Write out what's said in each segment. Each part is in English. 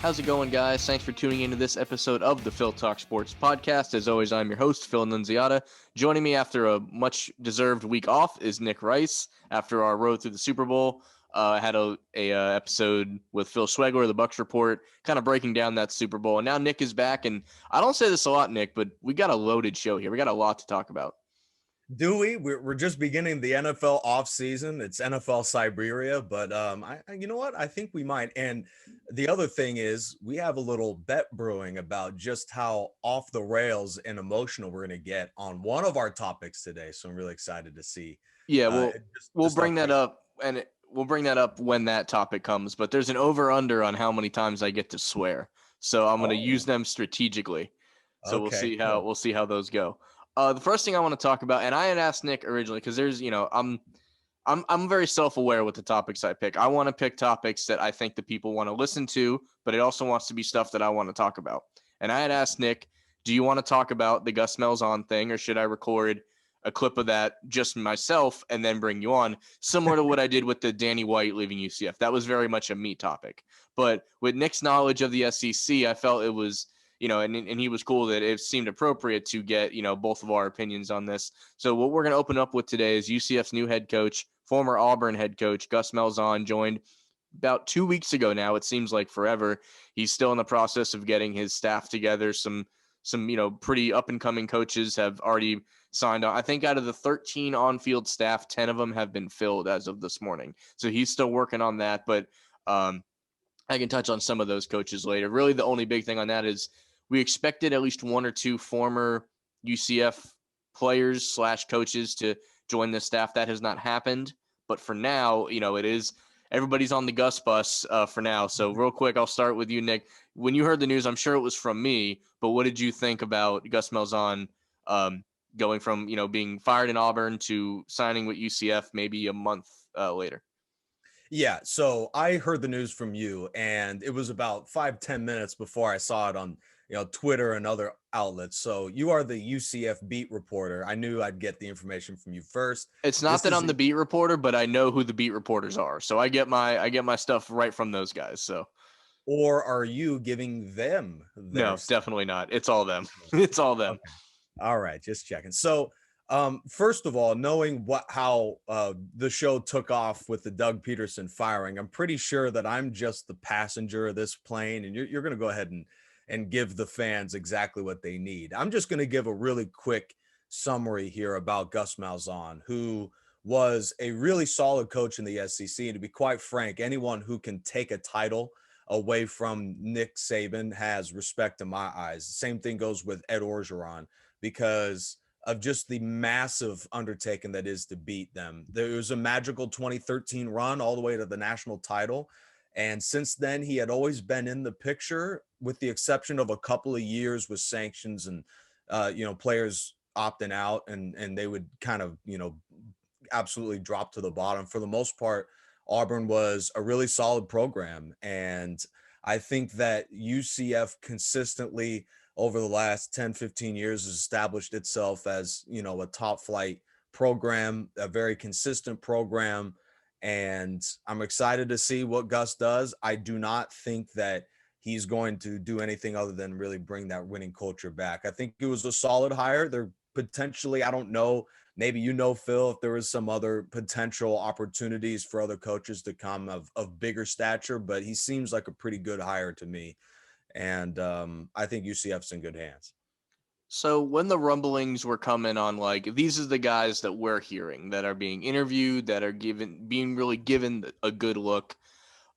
How's it going, guys? Thanks for tuning into this episode of the Phil Talk Sports Podcast. As always, I'm your host, Phil Nunziata. Joining me after a much-deserved week off is Nick Rice. After our road through the Super Bowl, I had a episode with Phil Schwegler, the Bucks Report, kind of breaking down that Super Bowl. And now Nick is back, and I don't say this a lot, Nick, but we got a loaded show here. We got a lot to talk about. Do we? We're just beginning the NFL offseason. It's NFL Siberia, but you know what? I think we might. And the other thing is, we have a little bet brewing about just how off the rails and emotional we're going to get on one of our topics today. So I'm really excited to see. Yeah, we'll just how bring that crazy. up, and we'll bring that up when that topic comes. But there's an over/under on how many times I get to swear, so I'm going to use Oh, them strategically. So we'll okay, see how cool. we'll see how those go. The first thing I want to talk about, and I had asked Nick originally because I'm very self-aware with the topics I pick. I want to pick topics that I think the people want to listen to, but it also wants to be stuff that I want to talk about. And I had asked Nick, do you want to talk about the Gus Malzahn thing, or should I record a clip of that just myself and then bring you on, similar to what I did with the Danny White leaving UCF? That was very much a me topic. But with Nick's knowledge of the SEC, I felt it was, and he was cool that it seemed appropriate to get, both of our opinions on this. So what we're going to open up with today is UCF's new head coach, former Auburn head coach, Gus Malzahn, joined about 2 weeks ago now. It seems like forever. He's still in the process of getting his staff together. Some pretty up-and-coming coaches have already signed on. I think out of the 13 on-field staff, 10 of them have been filled as of this morning. So he's still working on that, but I can touch on some of those coaches later. Really, the only big thing on that is we expected at least one or two former UCF players / coaches to join the staff. That has not happened. But for now, it is everybody's on the Gus bus for now. So real quick, I'll start with you, Nick. When you heard the news, I'm sure it was from me, but what did you think about Gus Malzahn going from, being fired in Auburn to signing with UCF maybe a month later? Yeah, so I heard the news from you, and it was about 5-10 minutes before I saw it on Twitter and other outlets. So you are the UCF beat reporter. I knew I'd get the information from you first. It's not This that is I'm the beat reporter, but I know who the beat reporters are. So I get my stuff right from those guys. So Or are you giving them their no, stuff? definitely not. It's all them. It's all them. Okay. All right, just checking. So, first of all, knowing how the show took off with the Doug Peterson firing, I'm pretty sure that I'm just the passenger of this plane, and you're going to go ahead and give the fans exactly what they need. I'm just going to give a really quick summary here about Gus Malzahn, who was a really solid coach in the SEC. And to be quite frank, anyone who can take a title away from Nick Saban has respect in my eyes. The same thing goes with Ed Orgeron, because of just the massive undertaking that is to beat them. There was a magical 2013 run all the way to the national title. And since then, he had always been in the picture, with the exception of a couple of years with sanctions and, players opting out, and they would kind of, absolutely drop to the bottom. For the most part, Auburn was a really solid program. And I think that UCF consistently over the last 10-15 years has established itself as, a top flight program, a very consistent program. And I'm excited to see what Gus does. I do not think that he's going to do anything other than really bring that winning culture back. I think it was a solid hire. There potentially, I don't know, maybe Phil, if there was some other potential opportunities for other coaches to come of bigger stature, but he seems like a pretty good hire to me. And I think UCF's in good hands. So when the rumblings were coming on, like, these are the guys that we're hearing that are being interviewed, that are being really given a good look.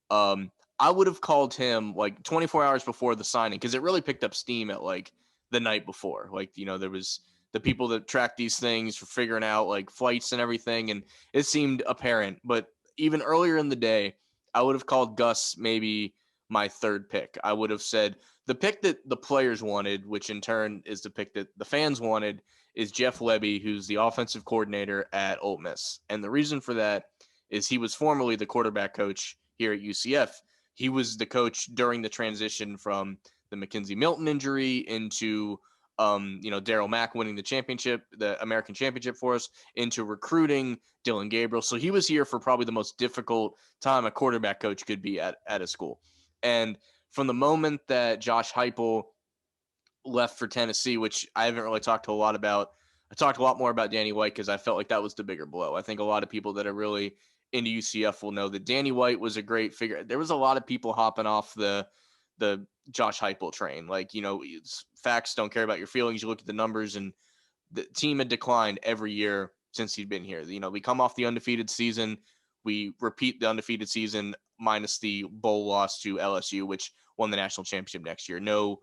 I would have called him like 24 hours before the signing, because it really picked up steam at like the night before. Like, there was the people that track these things for figuring out like flights and everything, and it seemed apparent. But even earlier in the day, I would have called Gus maybe my third pick. I would have said the pick that the players wanted, which in turn is the pick that the fans wanted, is Jeff Lebby, who's the offensive coordinator at Ole Miss. And the reason for that is he was formerly the quarterback coach here at UCF. He was the coach during the transition from the Mackenzie Milton injury into Daryl Mack winning the championship, the American championship for us, into recruiting Dylan Gabriel. So he was here for probably the most difficult time a quarterback coach could be at a school. And from the moment that Josh Heupel left for Tennessee, which I haven't really talked a lot about. I talked a lot more about Danny White because I felt like that was the bigger blow. I think a lot of people that are really into UCF will know that Danny White was a great figure. There was a lot of people hopping off the Josh Heupel train. Like, facts don't care about your feelings. You look at the numbers, and the team had declined every year since he'd been here. We come off the undefeated season. We repeat the undefeated season minus the bowl loss to LSU, which won the national championship next year. No,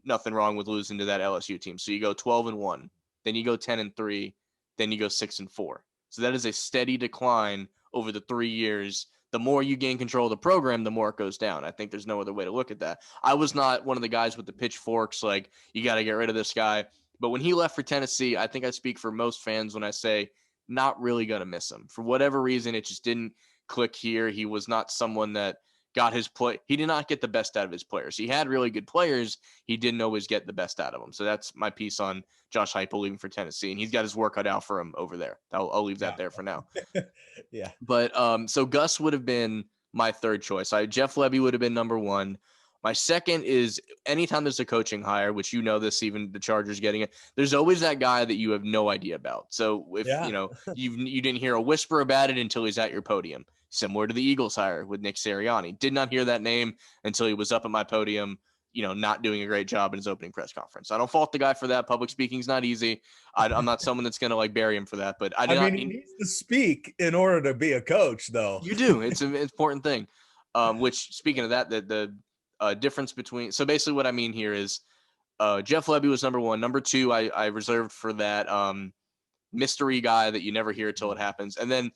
nothing wrong with losing to that LSU team. So you go 12-1, then you go 10-3, then you go 6-4. So that is a steady decline over the 3 years. The more you gain control of the program, the more it goes down. I think there's no other way to look at that. I was not one of the guys with the pitchforks, like, you got to get rid of this guy. But when he left for Tennessee, I think I speak for most fans when I say not really going to miss him. For whatever reason, it just didn't click here. He was not someone that got his play. He did not get the best out of his players. He had really good players. He didn't always get the best out of them. So that's my piece on Josh Heupel leaving for Tennessee, and he's got his work cut out for him over there. I'll leave that there for now. Yeah. But so Gus would have been my third choice. Jeff Lebby would have been number one. My second is anytime there's a coaching hire, which this, even the Chargers getting it, there's always that guy that you have no idea about. So if you didn't hear a whisper about it until he's at your podium, similar to the Eagles hire with Nick Sirianni. Did not hear that name until he was up at my podium, not doing a great job in his opening press conference. I don't fault the guy for that. Public speaking's not easy. I'm not someone that's going to bury him for that, but he needs to speak in order to be a coach, though. You do. It's an important thing. Which, speaking of that, the difference between, so basically what I mean here is Jeff Lebby was number one. Number two, I reserved for that mystery guy that you never hear till it happens. And then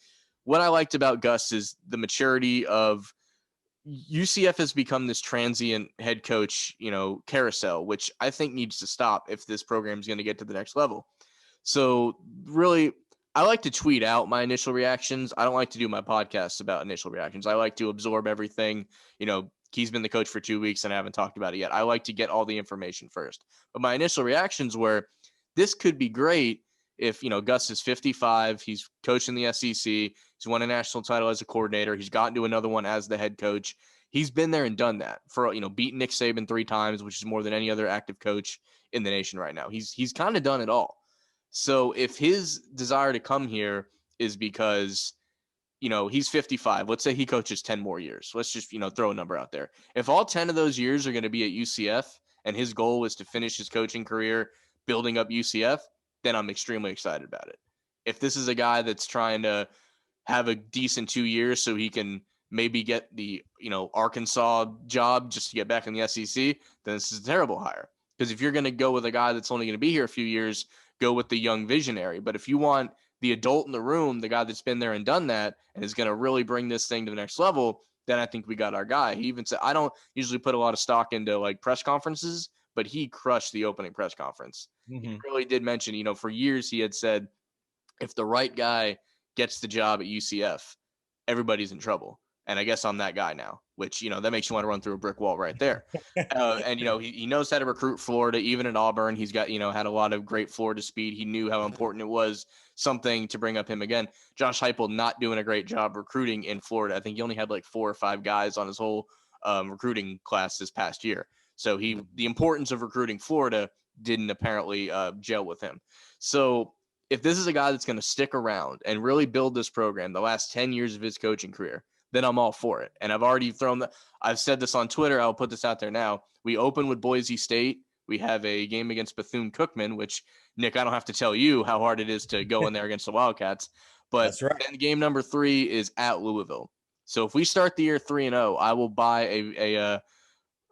what I liked about Gus is the maturity of UCF has become this transient head coach, carousel, which I think needs to stop if this program is going to get to the next level. So really, I like to tweet out my initial reactions. I don't like to do my podcasts about initial reactions. I like to absorb everything. He's been the coach for 2 weeks and I haven't talked about it yet. I like to get all the information first. But my initial reactions were, this could be great if, Gus is 55, he's coaching the SEC, he's won a national title as a coordinator, he's gotten to another one as the head coach. He's been there and done that for, beaten Nick Saban 3 times, which is more than any other active coach in the nation right now. He's kind of done it all. So if his desire to come here is because, he's 55, let's say he coaches 10 more years. Let's just, throw a number out there. If all 10 of those years are going to be at UCF and his goal is to finish his coaching career building up UCF, then I'm extremely excited about it. If this is a guy that's trying to have a decent 2 years so he can maybe get the, Arkansas job just to get back in the SEC, then this is a terrible hire. Because if you're going to go with a guy that's only going to be here a few years, go with the young visionary. But if you want the adult in the room, the guy that's been there and done that and is going to really bring this thing to the next level, then I think we got our guy. He even said, I don't usually put a lot of stock into press conferences, but he crushed the opening press conference. Mm-hmm. He really did mention, for years he had said, if the right guy gets the job at UCF, everybody's in trouble. And I guess I'm that guy now, which, that makes you want to run through a brick wall right there. And, he knows how to recruit Florida, even at Auburn. He's got, had a lot of great Florida speed. He knew how important it was, something to bring up him again. Josh Heupel not doing a great job recruiting in Florida. I think he only had 4 or 5 guys on his whole recruiting class this past year. So the importance of recruiting Florida didn't apparently gel with him. So if this is a guy that's going to stick around and really build this program the last 10 years of his coaching career, then I'm all for it. And I've already I've said this on Twitter. I'll put this out there now. We open with Boise State. We have a game against Bethune-Cookman, which, Nick, I don't have to tell you how hard it is to go in there against the Wildcats. But that's right. Then game number 3 is at Louisville. So if we start the year 3-0, I will buy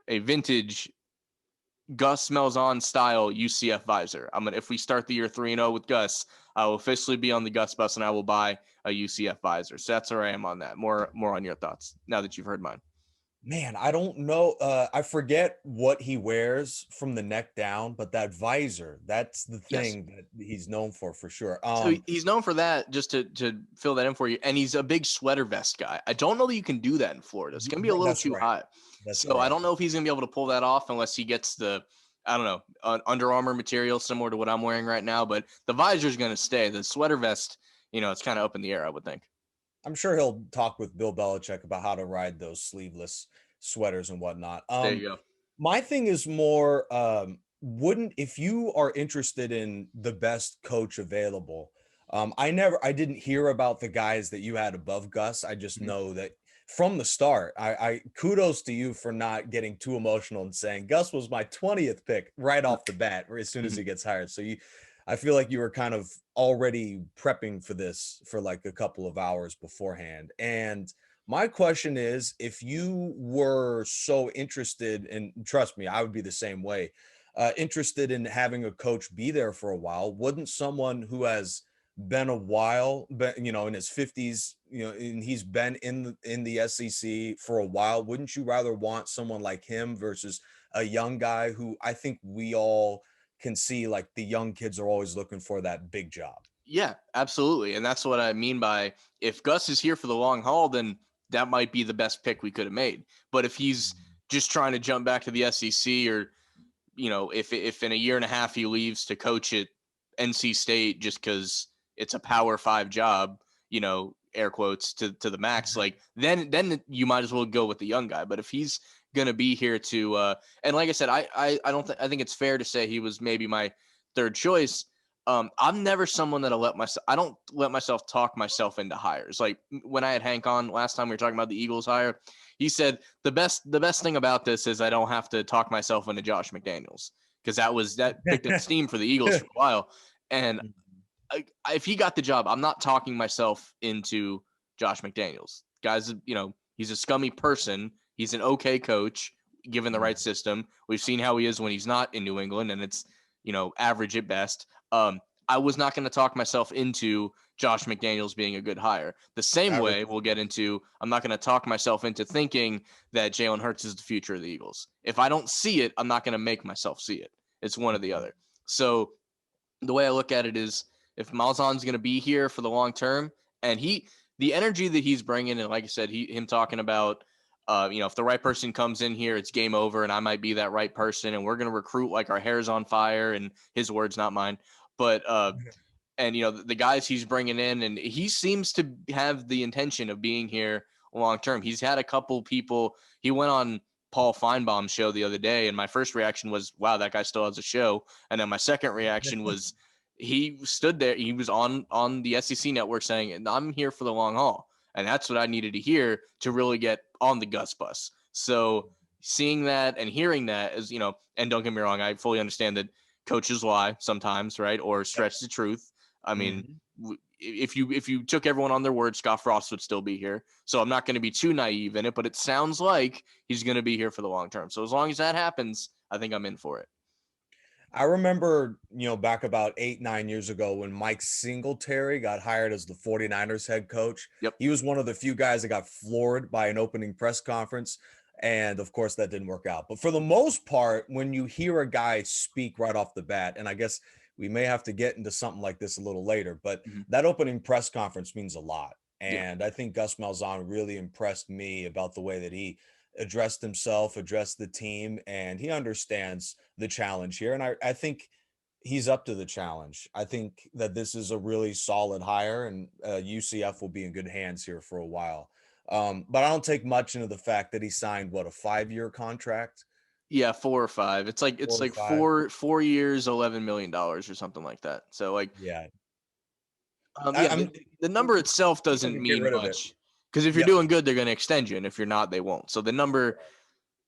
a vintage Gus Malzahn style UCF visor. If we start the year 3-0 with Gus, I will officially be on the Gus bus and I will buy a UCF visor. So that's where I am on that. More on your thoughts now that you've heard mine. Man, I don't know. I forget what he wears from the neck down, but that visor, that's the thing that he's known for sure. So he's known for that, just to fill that in for you. And he's a big sweater vest guy. I don't know that you can do that in Florida. It's going to be a little too hot. I don't know if he's going to be able to pull that off unless he gets the, I don't know, Under Armour material similar to what I'm wearing right now. But the visor is going to stay. The sweater vest, it's kind of up in the air, I would think. I'm sure he'll talk with Bill Belichick about how to ride those sleeveless sweaters and whatnot. There you go. My thing is more, if you are interested in the best coach available, I didn't hear about the guys that you had above Gus. I just Mhm. know that from the start, I kudos to you for not getting too emotional and saying Gus was my 20th pick right off the bat, or as soon as he gets hired. So I feel like you were kind of already prepping for this for like a couple of hours beforehand. And my question is, if you were so interested, and trust me, I would be the same way, interested in having a coach be there for a while, wouldn't someone who has been a while, but in his 50s, and he's been in the SEC for a while, wouldn't you rather want someone like him versus a young guy who I think we all can see, like, the young kids are always looking for that big job? Yeah, absolutely. And that's what I mean by, if Gus is here for the long haul, then that might be the best pick we could have made. But if he's just trying to jump back to the SEC, or, if in a year and a half he leaves to coach at NC State just because it's a Power 5 job, air quotes to the max, like then you might as well go with the young guy. But if he's gonna be here to and like I said, I think it's fair to say he was maybe my third choice. I'm never someone I don't let myself talk myself into hires. Like when I had Hank on last time, we were talking about the Eagles hire. He said the best thing about this is I don't have to talk myself into Josh McDaniels, because that picked up steam for the Eagles for a while. And if he got the job, I'm not talking myself into Josh McDaniels. Guys, he's a scummy person. He's an okay coach given the right system. We've seen how he is when he's not in New England, and it's, average at best. I was not going to talk myself into Josh McDaniels being a good hire. The same way we'll get into, I'm not going to talk myself into thinking that Jalen Hurts is the future of the Eagles. If I don't see it, I'm not going to make myself see it. It's one or the other. So the way I look at it is, if Malzahn's going to be here for the long term, and the energy that he's bringing, and like I said, him talking about, if the right person comes in here, it's game over, and I might be that right person, and we're going to recruit like our hair's on fire, and his words, not mine. But and the guys he's bringing in, and he seems to have the intention of being here long term. He's had a couple people. He went on Paul Feinbaum's show the other day, and my first reaction was, wow, that guy still has a show. And then my second reaction was, he stood there, he was on the SEC network saying, I'm here for the long haul. And that's what I needed to hear to really get on the Gus bus. So seeing that and hearing that is, and don't get me wrong, I fully understand that coaches lie sometimes, right? Or stretch the truth. I mean, if you took everyone on their word, Scott Frost would still be here. So I'm not going to be too naive in it, but it sounds like he's going to be here for the long term. So as long as that happens, I think I'm in for it. I remember, back about 8-9 years ago when Mike Singletary got hired as the 49ers head coach. Yep. He was one of the few guys that got floored by an opening press conference. And of course, that didn't work out. But for the most part, when you hear a guy speak right off the bat, and I guess we may have to get into something like this a little later, but that opening press conference means a lot. And I think Gus Malzahn really impressed me about the way that he addressed himself, addressed the team, and he understands the challenge here. And I think he's up to the challenge. I think that this is a really solid hire, and UCF will be in good hands here for a while. But I don't take much into the fact that he signed, what, a 5-year contract? Yeah, 4 or 5. It's like 4 years, $11 million or something like that. So like, yeah, the number itself doesn't get mean rid of it. much, because if you're doing good, they're going to extend you, and if you're not, they won't. So the number,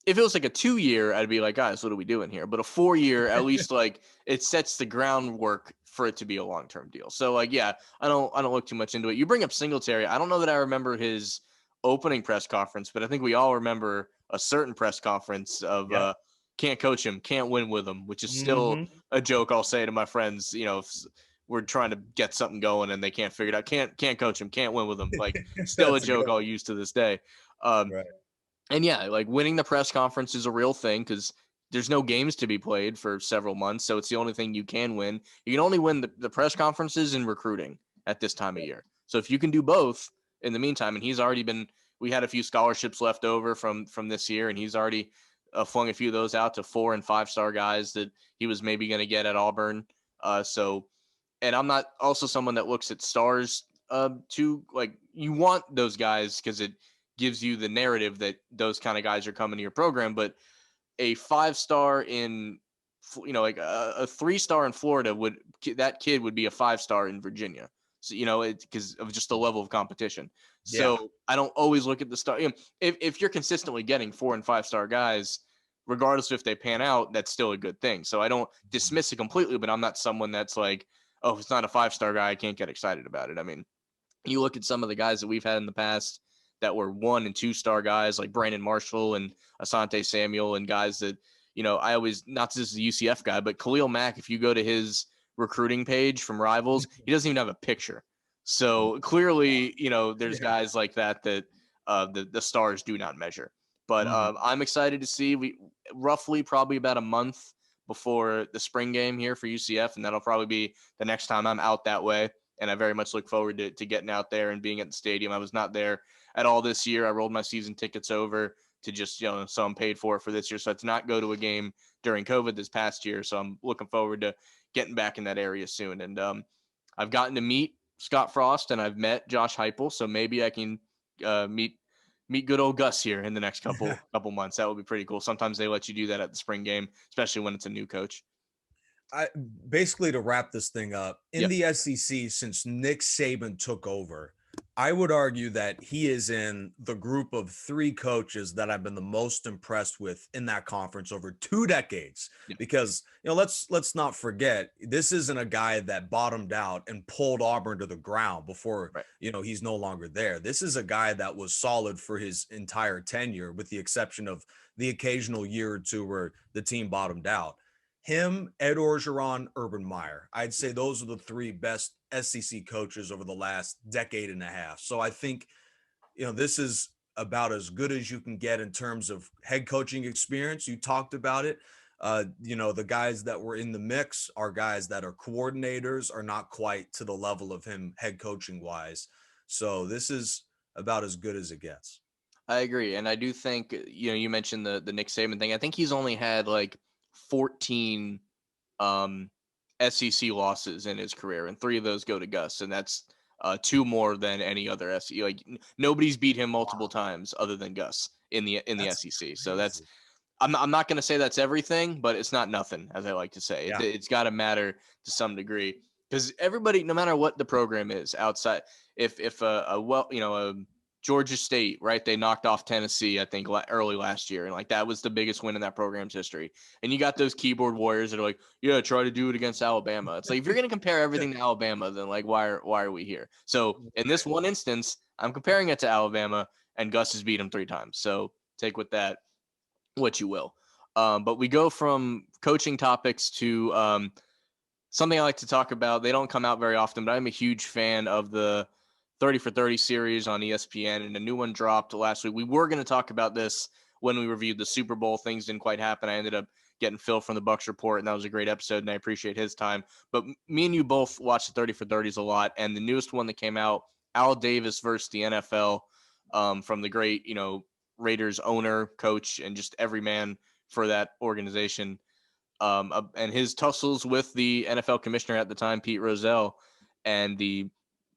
if it was like a 2-year, I'd be like, guys, what are we doing here? But a 4-year, at least, like, it sets the groundwork for it to be a long-term deal. So like, yeah, I don't look too much into it. You bring up Singletary. I don't know that I remember his opening press conference, but I think we all remember a certain press conference of can't coach him, can't win with him, which is still a joke I'll say to my friends, if we're trying to get something going and they can't figure it out. Can't coach him, can't win with him. Like, still a joke I'll use to this day. Right. And yeah, like, winning the press conference is a real thing, because there's no games to be played for several months. So it's the only thing you can win. You can only win the press conferences and recruiting at this time of year. So if you can do both in the meantime, and we had a few scholarships left over from this year, and he's already flung a few of those out to 4- and 5-star guys that he was maybe going to get at Auburn. And I'm not also someone that looks at stars too, like, you want those guys because it gives you the narrative that those kind of guys are coming to your program. But a 5-star in, like a 3-star in Florida that kid would be a 5-star in Virginia. So, because of just the level of competition. Yeah. So I don't always look at the star. If you're consistently getting 4 and 5-star guys, regardless of if they pan out, that's still a good thing. So I don't dismiss it completely, but I'm not someone that's like, oh, if it's not a 5-star guy, I can't get excited about it. I mean, you look at some of the guys that we've had in the past that were 1 and 2-star guys like Brandon Marshall and Asante Samuel, and guys that, I always, not just a UCF guy, but Khalil Mack, if you go to his recruiting page from Rivals, he doesn't even have a picture. So clearly, there's guys like that the stars do not measure. But I'm excited to see. We roughly probably about a month before the spring game here for UCF, and that'll probably be the next time I'm out that way. And I very much look forward to getting out there and being at the stadium. I was not there at all this year. I rolled my season tickets over to just, so I'm paid for this year. So to not go to a game during COVID this past year. So I'm looking forward to getting back in that area soon. And I've gotten to meet Scott Frost and I've met Josh Heupel. So maybe I can meet good old Gus here in the next couple months. That would be pretty cool. Sometimes they let you do that at the spring game, especially when it's a new coach. Basically, to wrap this thing up, in the SEC, since Nick Saban took over, I would argue that he is in the group of 3 coaches that I've been the most impressed with in that conference over 2 decades. Because, let's not forget, this isn't a guy that bottomed out and pulled Auburn to the ground before, he's no longer there. This is a guy that was solid for his entire tenure, with the exception of the occasional year or two where the team bottomed out. Him, Ed Orgeron, Urban Meyer. I'd say those are the 3 best SEC coaches over the last decade and a half. So I think, this is about as good as you can get in terms of head coaching experience. You talked about it. The guys that were in the mix are guys that are coordinators, are not quite to the level of him head coaching wise. So this is about as good as it gets. I agree. And I do think, you mentioned the Nick Saban thing. I think he's only had like 14 SEC losses in his career, and 3 of those go to Gus, and that's 2 more than any other SEC. Like nobody's beat him multiple times other than Gus in the SEC. So that's I'm not going to say that's everything, but it's not nothing, as I like to say. It's got to matter to some degree, because everybody, no matter what the program is outside, if a Georgia State, right? They knocked off Tennessee, I think, early last year. And like that was the biggest win in that program's history. And you got those keyboard warriors that are like, yeah, try to do it against Alabama. It's like, if you're going to compare everything to Alabama, then like, why are we here? So in this one instance, I'm comparing it to Alabama, and Gus has beat him 3 times. So take with that what you will. But we go from coaching topics to something I like to talk about. They don't come out very often, but I'm a huge fan of the 30 for 30 series on ESPN, and a new one dropped last week. We were going to talk about this when we reviewed the Super Bowl. Things didn't quite happen. I ended up getting Phil from the Bucks Report, and that was a great episode, and I appreciate his time. But me and you both watch the 30 for 30s a lot, and the newest one that came out, Al Davis versus the NFL, from the great, Raiders owner, coach, and just every man for that organization, and his tussles with the NFL commissioner at the time, Pete Rozelle, and the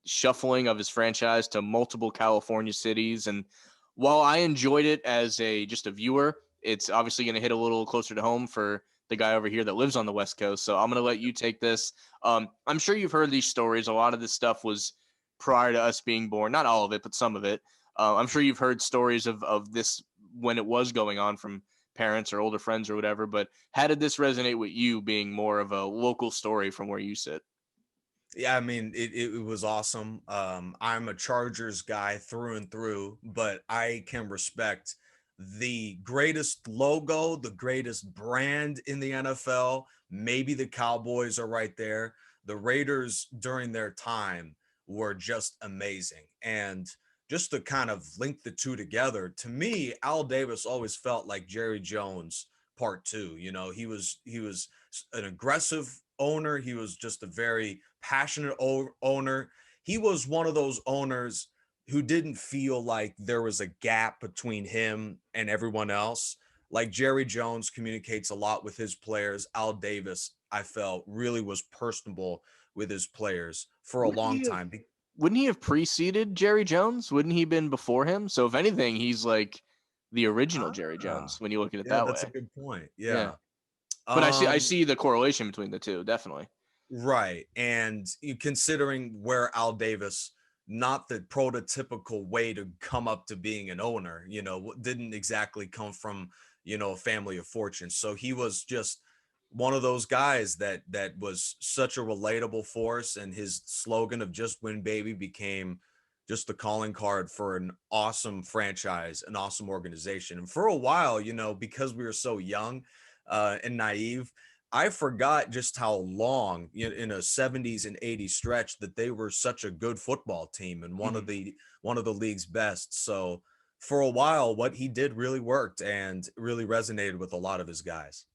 shuffling of his franchise to multiple California cities. And while I enjoyed it as just a viewer, it's obviously going to hit a little closer to home for the guy over here that lives on the West Coast. So I'm going to let you take this. I'm sure you've heard these stories. A lot of this stuff was prior to us being born, not all of it, but some of it. I'm sure you've heard stories of this when it was going on from parents or older friends or whatever, but how did this resonate with you, being more of a local story from where you sit? Yeah, I mean, it was awesome. I'm a Chargers guy through and through, but I can respect the greatest logo, the greatest brand in the NFL. Maybe the Cowboys are right there. The Raiders during their time were just amazing. And just to kind of link the two together, to me, Al Davis always felt like Jerry Jones part 2. He was an aggressive owner. He was just a very passionate owner. He was one of those owners who didn't feel like there was a gap between him and everyone else. Like Jerry Jones communicates a lot with his players. Al Davis, I felt, really was personable with his players for a long time. wouldn't he have preceded Jerry Jones? Wouldn't he been before him? So if anything, he's like the original Jerry Jones when you look at it Yeah, that that's a way. good point. Yeah. Yeah. But I Um, see the correlation between the two, definitely. right. And considering where Al Davis, not the prototypical way to come up to being an owner, didn't exactly come from, a family of fortune. So he was just one of those guys that was such a relatable force, and his slogan of "Just Win, Baby" became just the calling card for an awesome franchise, an awesome organization. And for a while, because we were so young and naive, I forgot just how long in a 70s and 80s stretch that they were such a good football team and one of the league's best. So for a while, what he did really worked and really resonated with a lot of his guys.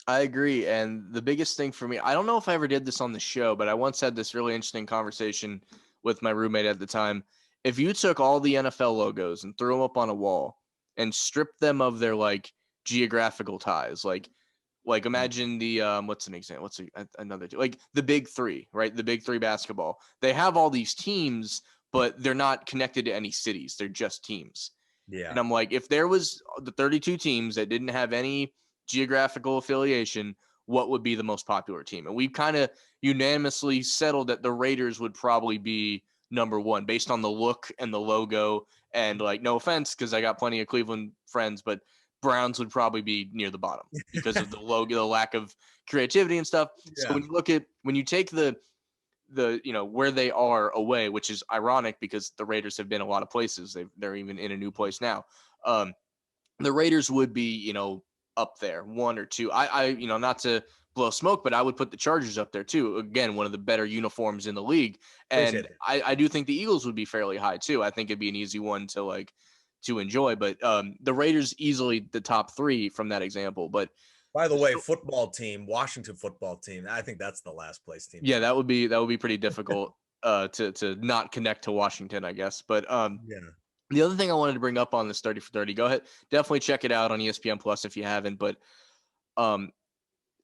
I agree. And the biggest thing for me, I don't know if I ever did this on the show, but I once had this really interesting conversation with my roommate at the time. If you took all the NFL logos and threw them up on a wall and stripped them of their like geographical ties, like imagine the what's an example? Another like the big three, right? The big three basketball. They have all these teams, but they're not connected to any cities. They're just teams. And Yeah. I'm like, if there was the 32 teams that didn't have any geographical affiliation, what would be the most popular team? And we kind of unanimously settled that the Raiders would probably be number one based on the look and the logo. And like, no offense, because I got plenty of Cleveland friends, but Browns would probably be near the bottom because of the logo, the lack of creativity and stuff. So Yeah. when you take the where they are away, which is ironic because the Raiders have been a lot of places. They're even in a new place now. Um, the Raiders would be up there, one or two. I not to blow smoke, but I would put the Chargers up there too. Again, one of the better uniforms in the league, Appreciate and it. I do think the Eagles would be fairly high too. I think it'd be an easy one to enjoy, but the Raiders easily the top three from that example. But By the way, football team, Washington football team. I think that's the last place team yeah, for me. that would be pretty difficult to not connect to Washington, I guess. But Yeah. the other thing I wanted to bring up on this 30 for 30, go ahead, definitely check it out on ESPN Plus if you haven't. But um,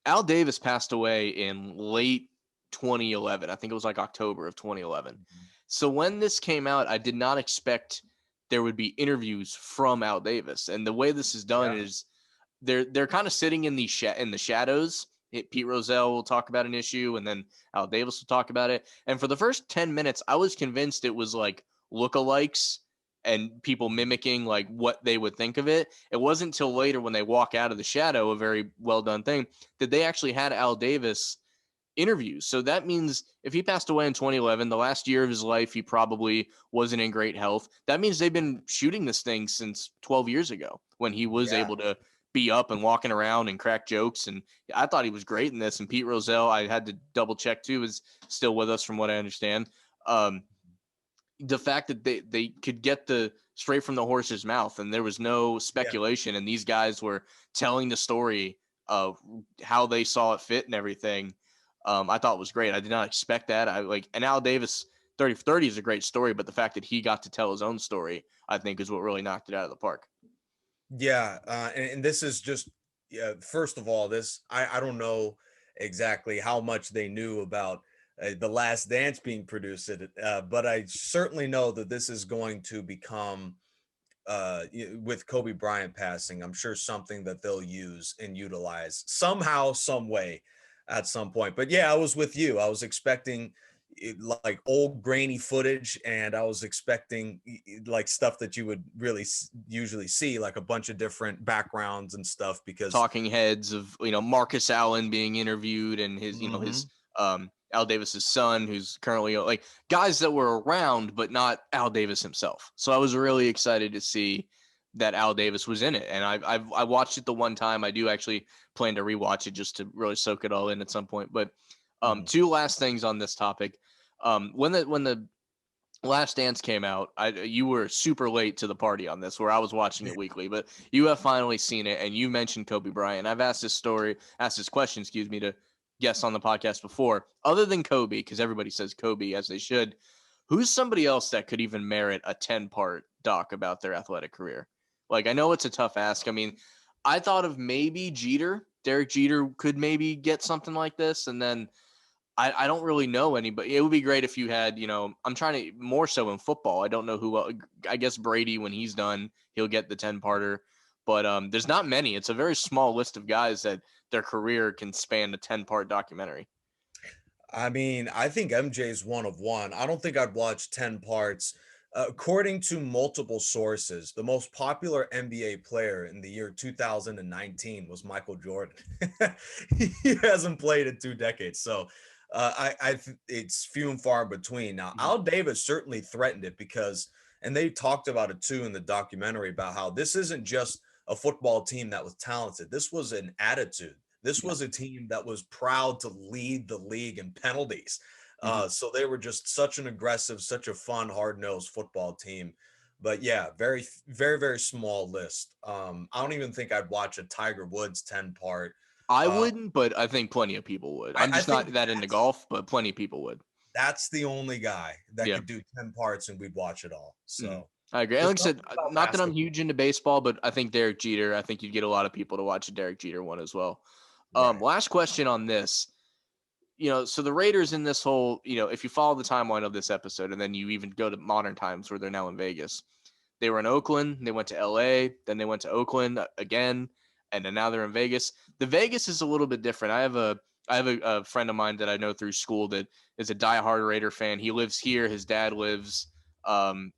Al Davis passed away in late 2011. I think it was like October of 2011. Mhm. So when this came out, I did not expect there would be interviews from Al Davis. And the way this is done Yeah. is they're kind of sitting in the shadows. Pete Rozelle will talk about an issue, and then Al Davis will talk about it. And for the first 10 minutes, I was convinced it was like lookalikes and people mimicking like what they would think of it. It wasn't until later when they walk out of the shadow, a very well done thing, that they actually had Al Davis interviews. So that means if he passed away in 2011, the last year of his life, he probably wasn't in great health. That means they've been shooting this thing since 12 years ago when he was Yeah. able to be up and walking around and crack jokes. And I thought he was great in this. And Pete Rozelle, I had to double check too, is still with us from what I understand. The fact that they could get the straight from the horse's mouth and there was no Yeah. speculation and these guys were telling the story of how they saw it fit and everything. I thought was great. I did not expect that. And Al Davis 30 for 30 is a great story, but the fact that he got to tell his own story, I think, is what really knocked it out of the park. Yeah, and this is just yeah. First of all, I don't know exactly how much they knew about the Last Dance being produced, but I certainly know that this is going to become with Kobe Bryant passing. I'm sure something that they'll use and utilize somehow, some way, at some point. But yeah, I was with you. I was expecting like old grainy footage, and I was expecting like stuff that you would really usually see, like a bunch of different backgrounds and stuff, because Talking heads of Marcus Allen being interviewed and his his Mhm. Al Davis's son, who's currently like guys that were around but not Al Davis himself. So I was really excited to see that Al Davis was in it, and I watched it the one time. I do actually plan to rewatch it just to really soak it all in at some point. But Mhm. two last things on this topic. When the Last Dance came out, you were super late to the party on this, where I was watching it weekly, but you have finally seen it, and you mentioned Kobe Bryant. I've asked this question, excuse me, to guests on the podcast before. Other than Kobe, because everybody says Kobe as they should, who's somebody else that could even merit a 10-part doc about their athletic career? Like, I know it's a tough ask. I mean, I thought of maybe Jeter. Derek Jeter could maybe get something like this, and then I don't really know anybody. It would be great if you had, I'm trying to more so in football. I don't know who. I guess Brady, when he's done, he'll get the 10-parter. But there's not many. It's a very small list of guys that their career can span a 10-part documentary. I mean, I think MJ's one of one. I don't think I'd watch 10 parts. According to multiple sources, the most popular NBA player in the year 2019 was Michael Jordan. He hasn't played in 2 decades. So it's few and far between. Now, Al Davis certainly threatened it because, and they talked about it too in the documentary about how this isn't just a football team that was talented. This was an attitude. This was a team that was proud to lead the league in penalties. So they were just such an aggressive, such a fun, hard-nosed football team. But yeah, very, very, very small list. I don't even think I'd watch a Tiger Woods 10-part. I wouldn't, but I think plenty of people would. I'm just not that into golf, but plenty of people would. That's the only guy that could do 10 parts and we'd watch it all. So I agree. And like I said, not that I'm huge into baseball, but I think Derek Jeter, I think you'd get a lot of people to watch a Derek Jeter one as well. Right. Last question on this. So the Raiders in this whole, if you follow the timeline of this episode and then you even go to modern times where they're now in Vegas, they were in Oakland, they went to LA, then they went to Oakland again, and then now they're in Vegas. The Vegas is a little bit different. I have a friend of mine that I know through school that is a diehard Raider fan. He lives here. His dad lives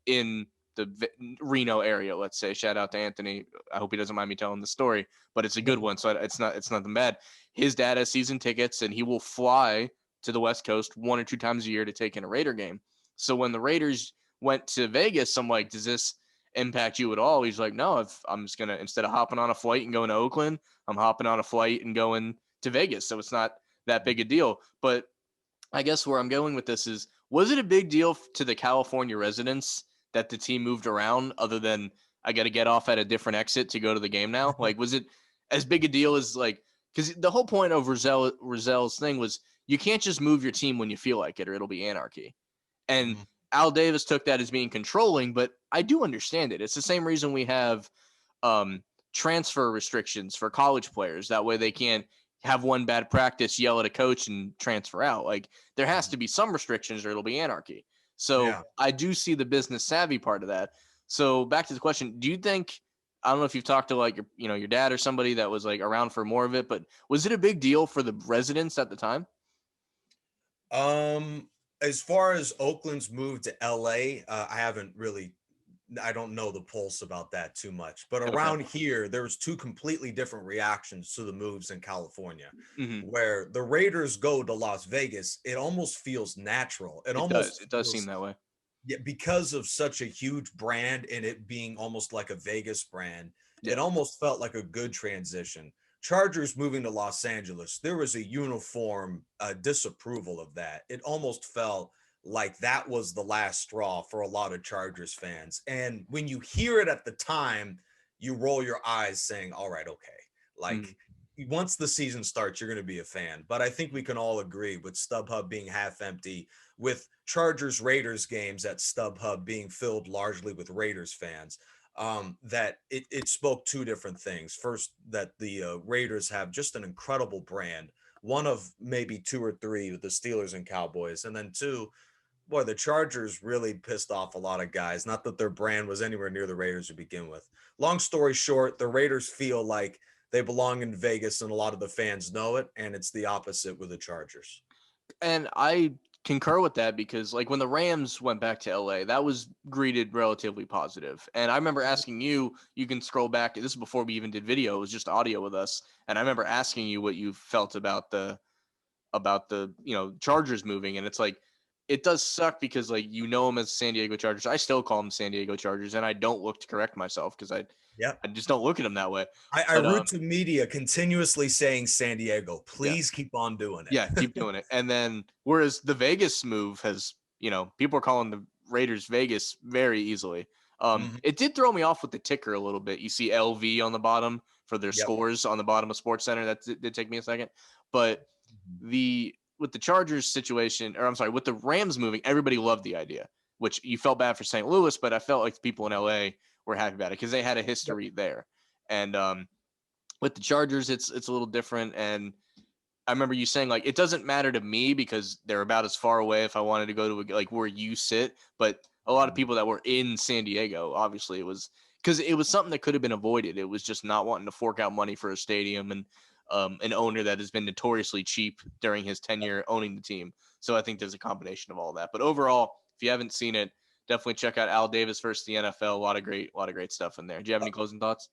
in the Reno area, let's say. Shout out to Anthony. I hope he doesn't mind me telling the story, but it's a good one, so it's nothing bad. His dad has season tickets, and he will fly to the West Coast 1 or 2 times a year to take in a Raider game. So when the Raiders went to Vegas, I'm like, does this impact you at all? He's like, no, I'm just going to, instead of hopping on a flight and going to Oakland, I'm hopping on a flight and going to Vegas. So it's not that big a deal. But I guess where I'm going with this is, was it a big deal to the California residents that the team moved around, other than I got to get off at a different exit to go to the game now? Like, was it as big a deal as, like, because the whole point of Rozell's thing was you can't just move your team when you feel like it or it'll be anarchy. And Al Davis took that as being controlling, but I do understand it. It's the same reason we have transfer restrictions for college players. That way they can't have one bad practice, yell at a coach, and transfer out. Like, there has to be some restrictions or it'll be anarchy. So I do see the business savvy part of that. So back to the question, do you think, I don't know if you've talked to like your dad or somebody that was like around for more of it, but was it a big deal for the residents at the time? As far as Oakland's move to LA, I don't know the pulse about that too much, but around here, there was 2 completely different reactions to the moves in California, where the Raiders go to Las Vegas. It almost feels natural. It does seem that way. Yeah, because of such a huge brand and it being almost like a Vegas brand, it almost felt like a good transition. Chargers moving to Los Angeles, there was a uniform disapproval of that. It almost felt like that was the last straw for a lot of Chargers fans. And when you hear it at the time, you roll your eyes saying, all right, okay. Like, once the season starts, you're going to be a fan. But I think we can all agree, with StubHub being half empty, with Chargers Raiders games at StubHub being filled largely with Raiders fans, that it spoke 2 different things. First, that the Raiders have just an incredible brand, one of maybe 2 or 3 with the Steelers and Cowboys. And then 2, boy, the Chargers really pissed off a lot of guys. Not that their brand was anywhere near the Raiders to begin with. Long story short, the Raiders feel like they belong in Vegas, and a lot of the fans know it, and it's the opposite with the Chargers. And I concur with that, because like when the Rams went back to LA, that was greeted relatively positive. And I remember asking you can scroll back, this is before we even did video, it was just audio with us. And I remember asking you what you felt about the Chargers moving. And it's like, it does suck because like, them as San Diego Chargers. I still call them San Diego Chargers, and I don't look to correct myself because I just don't look at them that way. I root to media continuously saying San Diego. Please keep on doing it. Yeah, keep doing it. And then whereas the Vegas move has, people are calling the Raiders Vegas very easily. It did throw me off with the ticker a little bit. You see LV on the bottom for their scores on the bottom of SportsCenter. That did take me a second. But with the Chargers situation, or I'm sorry, with the Rams moving, everybody loved the idea, which you felt bad for St. Louis, but I felt like the people in LA were happy about it because they had a history there. And with the Chargers, it's a little different. And I remember you saying, like, it doesn't matter to me because they're about as far away if I wanted to go to, like, where you sit. But a lot of people that were in San Diego, obviously, it was because it was something that could have been avoided. It was just not wanting to fork out money for a stadium and an owner that has been notoriously cheap during his tenure owning the team. So I think there's a combination of all that. But overall, if you haven't seen it, definitely check out Al Davis versus the NFL. A lot of great stuff in there. Do you have any closing thoughts?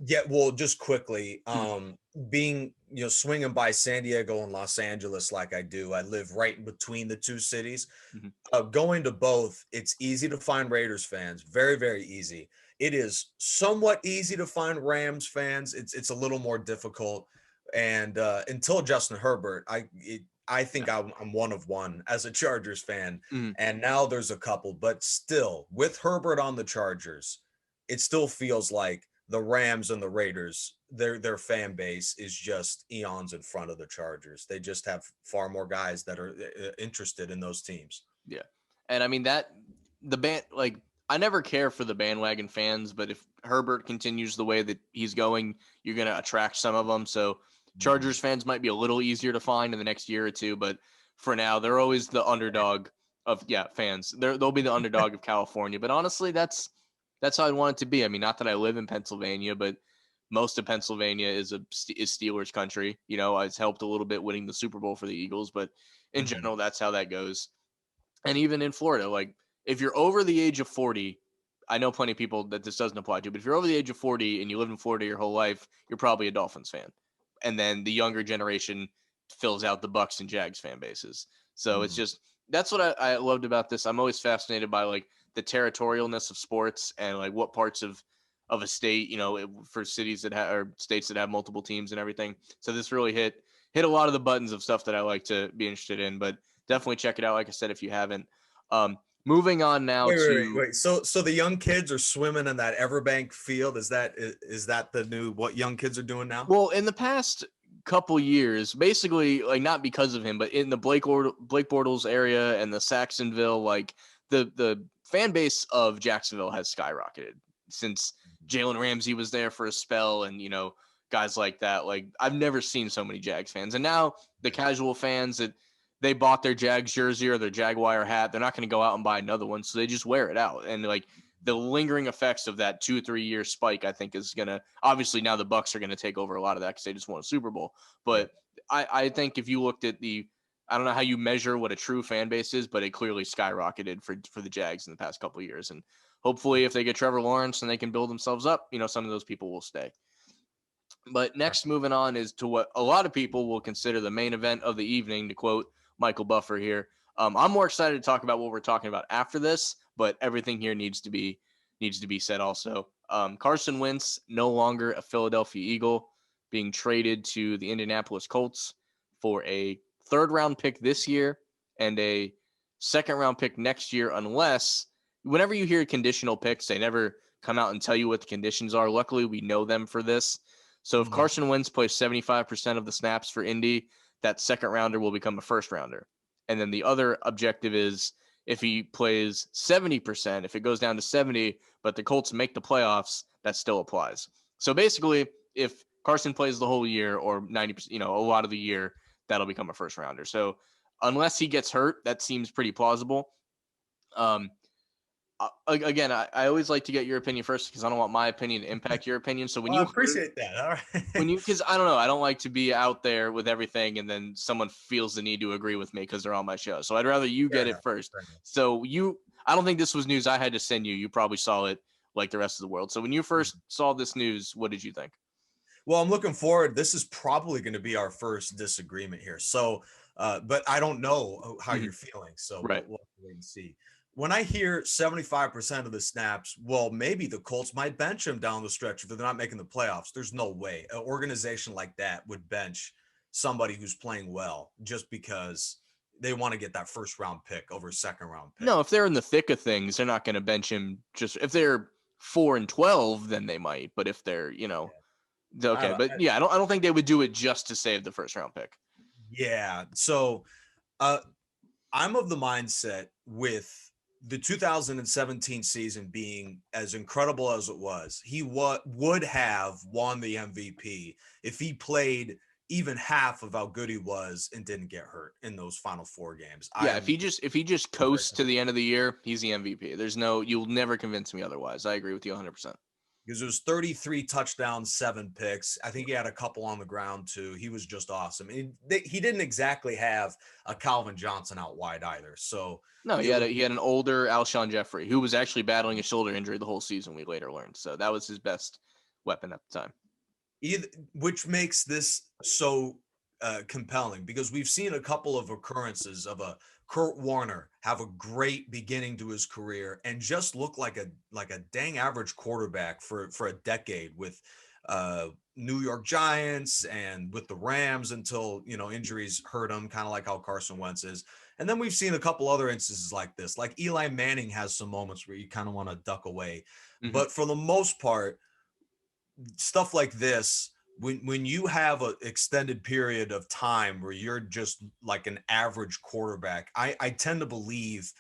Yeah, well, just quickly, Mhm. being, swinging by San Diego and Los Angeles like I do, I live right in between the two cities. Mhm. Going to both, it's easy to find Raiders fans, very, very easy. It is somewhat easy to find Rams fans. It's a little more difficult. And until Justin Herbert, I think I'm one of one as a Chargers fan. Mhm. And now there's a couple, but still, with Herbert on the Chargers, it still feels like the Rams and the Raiders, their fan base is just eons in front of the Chargers. They just have far more guys that are interested in those teams. Yeah. And I mean that the band like I never care for the bandwagon fans, but if Herbert continues the way that he's going, you're going to attract some of them. So Chargers fans might be a little easier to find in the next year or two, but for now, they're always the underdog of fans. They'll be the underdog of California. But honestly, that's how I want it to be. I mean, not that I live in Pennsylvania, but most of Pennsylvania is Steelers country. You know, it's helped a little bit winning the Super Bowl for the Eagles, but in Mhm. general, that's how that goes. And even in Florida, like if you're over the age of 40, I know plenty of people that this doesn't apply to, but if you're over the age of 40 and you live in Florida your whole life, you're probably a Dolphins fan. And then the younger generation fills out the Bucks and Jags fan bases. So it's Mhm. just that's what I loved about this. I'm always fascinated by like the territorialness of sports and like what parts of a state, for cities that have or states that have multiple teams and everything. So this really hit a lot of the buttons of stuff that I like to be interested in. But definitely check it out. Like I said, if you haven't. Moving on now to Wait. So the young kids are swimming in that Everbank field. Is that the new what young kids are doing now? well, in the past couple years, basically, like not because of him, but in the Blake Bortles area and the Saxonville, like the fan base of Jacksonville has skyrocketed since Jalen Ramsey was there for a spell, and guys like that. Like I've never seen so many Jags fans, and now the casual fans that they bought their Jags jersey or their Jaguar hat, they're not going to go out and buy another one, so they just wear it out, and like the lingering effects of that 2 or 3 year spike, I think, is gonna obviously now the Bucks are gonna take over a lot of that because they just won a Super Bowl. Right. But I think if you looked at I don't know how you measure what a true fan base is, but it clearly skyrocketed for the Jags in the past couple of years. And hopefully, if they get Trevor Lawrence and they can build themselves up, some of those people will stay. But next, moving on is to what a lot of people will consider the main event of the evening, to quote Michael Buffer here. I'm more excited to talk about what we're talking about after this, but everything here needs to be said also. Carson Wentz, no longer a Philadelphia Eagle, being traded to the Indianapolis Colts for a third-round pick this year and a second-round pick next year, unless whenever you hear conditional picks, they never come out and tell you what the conditions are. Luckily, we know them for this. So if Mhm. Carson Wentz plays 75% of the snaps for Indy, that second rounder will become a first rounder. And then the other objective is if he plays 70%, if it goes down to 70, but the Colts make the playoffs, that still applies. So basically, if Carson plays the whole year or 90%, a lot of the year, that'll become a first rounder. So unless he gets hurt, that seems pretty plausible. Um, Again, I always like to get your opinion first because I don't want my opinion to impact your opinion. So when Well, I you heard appreciate that. All right. because I don't know, I don't like to be out there with everything and then someone feels the need to agree with me because they're on my show. So I'd rather you Fair get it enough. first. Fair enough. So I don't think this was news I had to send you. You probably saw it like the rest of the world. So when you first saw this news, what did you think? Well, I'm looking forward. This is probably going to be our first disagreement here. So, but I don't know how Mhm. you're feeling. So Right. we'll wait and see. When I hear 75% of the snaps, well, maybe the Colts might bench him down the stretch if they're not making the playoffs. There's no way an organization like that would bench somebody who's playing well just because they want to get that first round pick over a second round pick. No, if they're in the thick of things, they're not going to bench him. Just if they're 4-12, then they might. But if they're, I okay. don't, But yeah, I don't think they would do it just to save the first round pick. yeah. So, uh, I'm of the mindset with the 2017 season being as incredible as it was, he would have won the MVP if he played even half of how good he was and didn't get hurt in those final 4 games. Yeah, if he just coasts to the end of the year, he's the MVP. You'll never convince me otherwise. I agree with you 100%. Because it was 33 touchdowns, 7 picks. I think he had a couple on the ground too. He was just awesome. He didn't exactly have a Calvin Johnson out wide either. So no, he had an older Alshon Jeffrey who was actually battling a shoulder injury the whole season. We later learned, so that was his best weapon at the time. Which makes this so compelling, because we've seen a couple of occurrences of a Kurt Warner have a great beginning to his career and just look like a dang average quarterback for a decade with New York Giants and with the Rams until, injuries hurt him, kind of like how Carson Wentz is. And then we've seen a couple other instances like this, like Eli Manning has some moments where you kind of want to duck away. Mm-hmm. But for the most part, stuff like this, when you have an extended period of time where you're just like an average quarterback, I tend to believe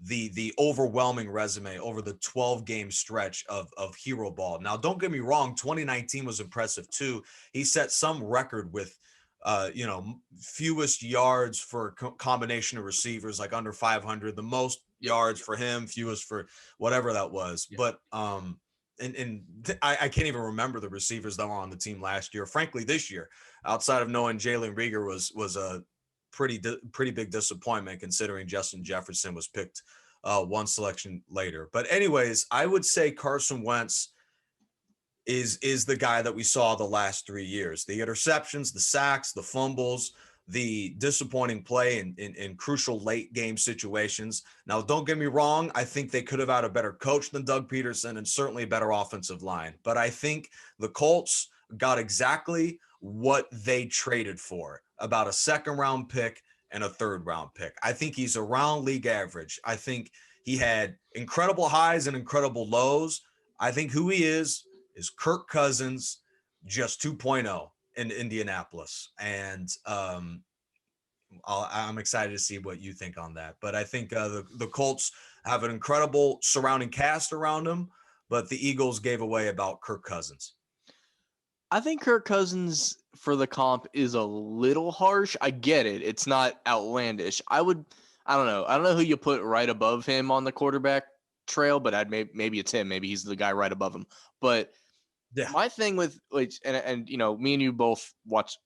the overwhelming resume over the 12-game stretch of hero ball. Now, don't get me wrong, 2019 was impressive too. He set some record with fewest yards for a combination of receivers, like under 500, the most yards for him, fewest for whatever that was. Yeah. But and I can't even remember the receivers that were on the team last year. Frankly, this year, outside of knowing Jalen Reagor was a pretty big disappointment, considering Justin Jefferson was picked one selection later. But anyways, I would say Carson Wentz is the guy that we saw the last 3 years. The interceptions, the sacks, the fumbles, the disappointing play in crucial late game situations. Now, don't get me wrong. I think they could have had a better coach than Doug Peterson and certainly a better offensive line. But I think the Colts got exactly what they traded for, about a second-round pick and a third-round pick. I think he's around league average. I think he had incredible highs and incredible lows. I think who he is Kirk Cousins, just 2.0 in Indianapolis. And I'm excited to see what you think on that. But I think the Colts have an incredible surrounding cast around them, but the Eagles gave away about Kirk Cousins. I think Kirk Cousins for the comp is a little harsh. I get it. It's not outlandish. I don't know. I don't know who you put right above him on the quarterback trail, but maybe it's him. Maybe he's the guy right above him. But yeah. My thing with and me and you both watch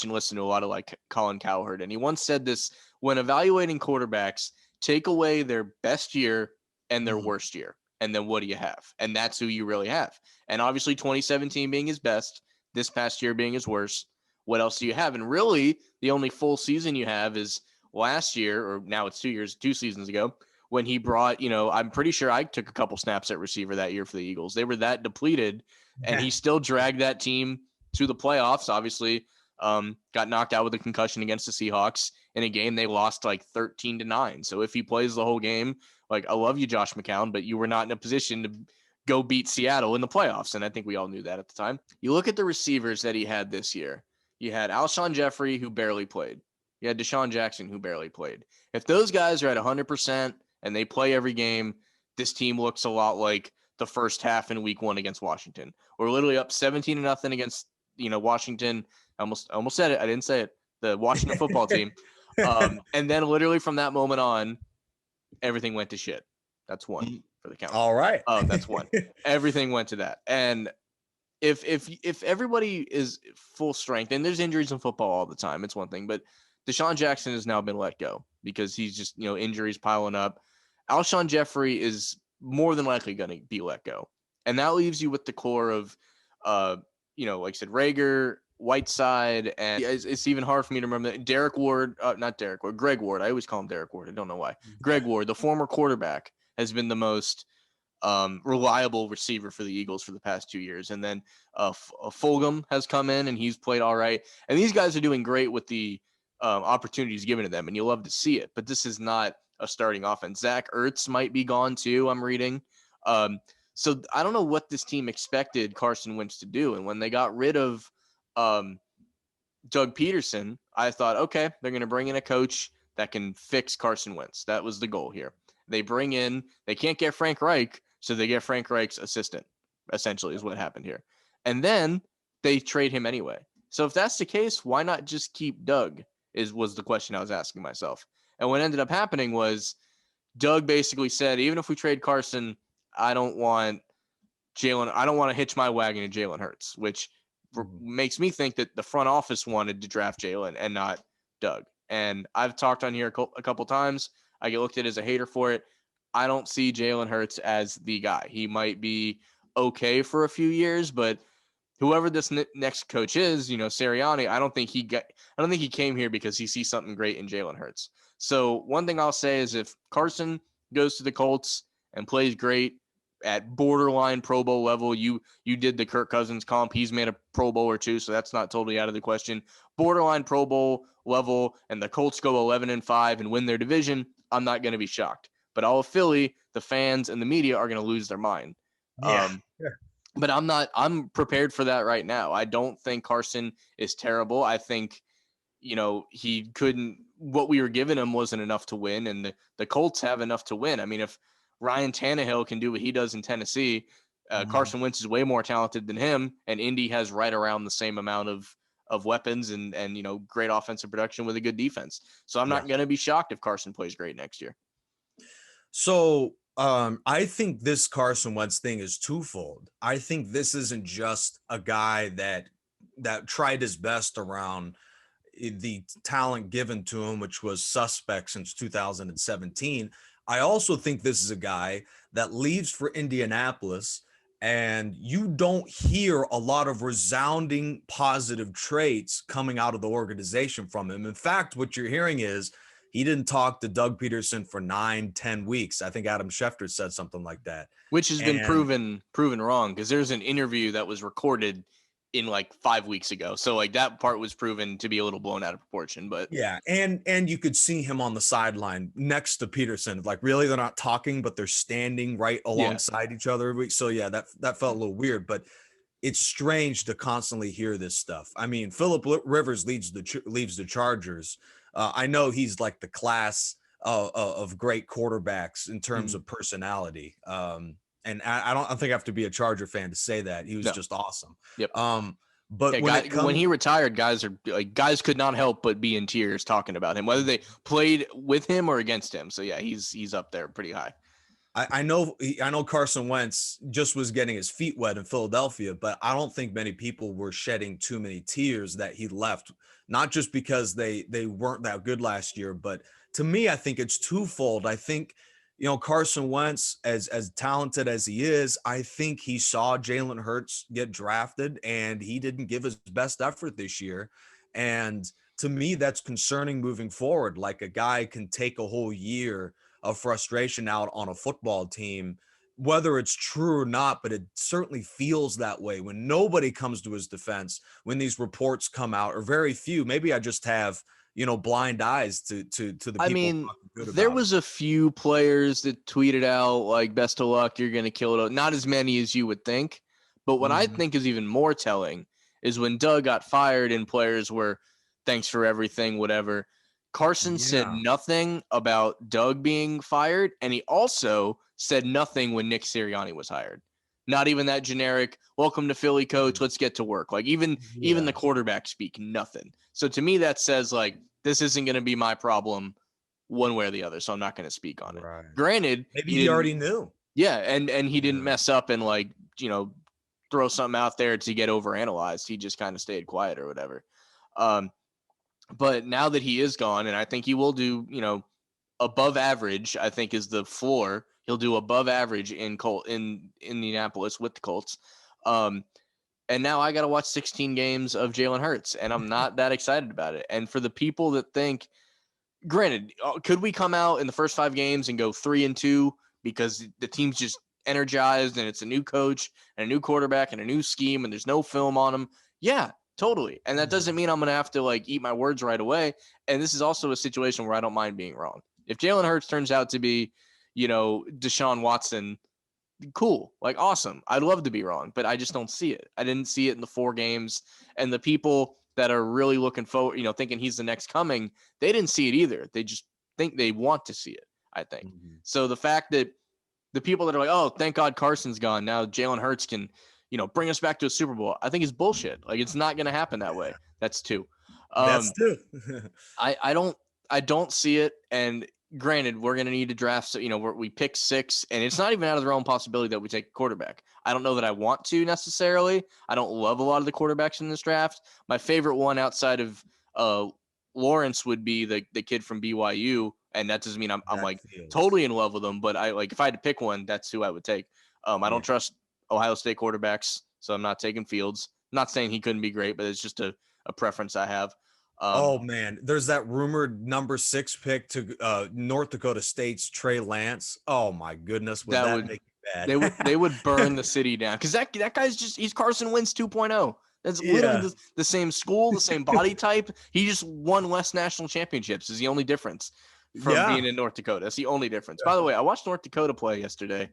and listen to a lot of like Colin Cowherd, and he once said this: when evaluating quarterbacks, take away their best year and their worst year, and then what do you have? And that's who you really have. And obviously 2017 being his best, this past year being his worst, what else do you have? And really the only full season you have is last year, or now it's 2 seasons ago, when he brought, I'm pretty sure I took a couple snaps at receiver that year for the Eagles. They were that depleted, and he still dragged that team to the playoffs. Obviously, got knocked out with a concussion against the Seahawks in a game they lost like 13-9. So if he plays the whole game, like, I love you, Josh McCown, but you were not in a position to go beat Seattle in the playoffs. And I think we all knew that at the time. You look at the receivers that he had this year. You had Alshon Jeffrey, who barely played. You had Deshaun Jackson, who barely played. If those guys are at 100% and they play every game, this team looks a lot like the first half in week 1 against Washington. We're literally up 17-0 against, Washington. I almost said it. I didn't say it. The Washington football team. And then literally from that moment on, everything went to shit. That's one for the count. All right. That's one. Everything went to that. And if everybody is full strength, and there's injuries in football all the time, it's one thing, but Deshaun Jackson has now been let go because he's just, injuries piling up. Alshon Jeffrey is more than likely going to be let go. And that leaves you with the core of, like I said, Reagor, Whiteside, and it's even hard for me to remember that Greg Ward. I always call him Derek Ward. I don't know why. Greg Ward, the former quarterback, has been the most reliable receiver for the Eagles for the past 2 years. And then Fulgham has come in and he's played all right. And these guys are doing great with the opportunities given to them, and you love to see it. But this is not a starting offense. Zach Ertz might be gone too, I'm reading. So I don't know what this team expected Carson Wentz to do. And when they got rid of Doug Peterson, I thought, okay, they're going to bring in a coach that can fix Carson Wentz. That was the goal here. They can't get Frank Reich, so they get Frank Reich's assistant, essentially, is what happened here. And then they trade him anyway. So if that's the case, why not just keep Doug was the question I was asking myself. And what ended up happening was Doug basically said, even if we trade Carson, I don't want to hitch my wagon to Jalen Hurts, which makes me think that the front office wanted to draft Jalen and not Doug. And I've talked on here a couple times. I get looked at as a hater for it. I don't see Jalen Hurts as the guy. He might be okay for a few years, but whoever this next coach is, Sirianni, I don't think he came here because he sees something great in Jalen Hurts. So one thing I'll say is if Carson goes to the Colts and plays great at borderline Pro Bowl level, you did the Kirk Cousins comp. He's made a Pro Bowl or two, so that's not totally out of the question. Borderline Pro Bowl level, and the Colts go 11-5 and win their division, I'm not going to be shocked. But all of Philly, the fans and the media are going to lose their mind. Yeah. But I'm prepared for that right now. I don't think Carson is terrible. I think, what we were giving him wasn't enough to win, and the Colts have enough to win. I mean, if Ryan Tannehill can do what he does in Tennessee, Carson Wentz is way more talented than him, and Indy has right around the same amount of weapons and great offensive production with a good defense. So I'm not going to be shocked if Carson plays great next year. So I think this Carson Wentz thing is twofold. I think this isn't just a guy that tried his best around the talent given to him, which was suspect since 2017. I also think this is a guy that leaves for Indianapolis, and you don't hear a lot of resounding positive traits coming out of the organization from him. In fact, what you're hearing is he didn't talk to Doug Peterson for 9-10 weeks. I think Adam Schefter said something like that. Which has been proven wrong, because there's an interview that was recorded in like 5 weeks ago. So like that part was proven to be a little blown out of proportion. But yeah, and you could see him on the sideline next to Peterson. Like, really, they're not talking, but they're standing right alongside each other every week. So yeah, that felt a little weird, but it's strange to constantly hear this stuff. I mean, Phillip Rivers leaves the Chargers. I know he's like the class of great quarterbacks in terms of personality. And I don't think I have to be a Charger fan to say that. He was just awesome. Yep. But when he retired, guys could not help but be in tears talking about him, whether they played with him or against him. So yeah, he's up there pretty high. I know Carson Wentz just was getting his feet wet in Philadelphia, but I don't think many people were shedding too many tears that he left, not just because they weren't that good last year, but to me, I think it's twofold. I think, Carson Wentz, as talented as he is, I think he saw Jalen Hurts get drafted and he didn't give his best effort this year. And to me, that's concerning moving forward. Like, a guy can take a whole year of frustration out on a football team, whether it's true or not, but it certainly feels that way when nobody comes to his defense, when these reports come out, or very few. Maybe I just have, blind eyes to the people. I mean, there was a few players that tweeted out like, best of luck, you're going to kill it. Not as many as you would think. But what I think is even more telling is when Doug got fired and players were, thanks for everything, whatever. Carson said nothing about Doug being fired, and he also said nothing when Nick Sirianni was hired. Not even that generic, welcome to Philly, coach, let's get to work. Like, even the quarterback speak, nothing. So to me, that says, like, this isn't going to be my problem one way or the other, so I'm not going to speak on it. Right. Granted, maybe he already knew. Yeah, and he didn't mess up and, like, throw something out there to get overanalyzed. He just kind of stayed quiet or whatever. But now that he is gone, and I think he will do, above average, I think is the floor. He'll do above average in Indianapolis with the Colts. And now I got to watch 16 games of Jalen Hurts, and I'm not that excited about it. And for the people that think, granted, could we come out in the first 5 games and go 3-2 because the team's just energized and it's a new coach and a new quarterback and a new scheme and there's no film on them? Yeah, totally. And that doesn't mean I'm going to have to, like, eat my words right away. And this is also a situation where I don't mind being wrong. If Jalen Hurts turns out to be, Deshaun Watson, cool, like, awesome. I'd love to be wrong, but I just don't see it. I didn't see it in the 4 games. And the people that are really looking forward, thinking he's the next coming, they didn't see it either. They just think they want to see it, I think. So the fact that the people that are like, oh, thank God Carson's gone, now Jalen Hurts can bring us back to a Super Bowl, I think is bullshit. Like, it's not going to happen that way. That's two. That's two. I don't see it. And granted, we're going to need to draft. So, we pick 6, and it's not even out of the realm possibility that we take a quarterback. I don't know that I want to necessarily. I don't love a lot of the quarterbacks in this draft. My favorite one outside of Lawrence would be the kid from BYU, and that doesn't mean I'm like totally in love with him. But if I had to pick one, that's who I would take. I don't trust Ohio State quarterbacks, so I'm not taking Fields. I'm not saying he couldn't be great, but it's just a preference I have. Oh man, there's that rumored number 6 pick to North Dakota State's Trey Lance. Oh my goodness, would that make you bad? They would burn the city down, because that guy's he's Carson Wentz 2.0. That's literally the same school, the same body type. He just won less national championships is the only difference from being in North Dakota. That's the only difference. By the way, I watched North Dakota play yesterday.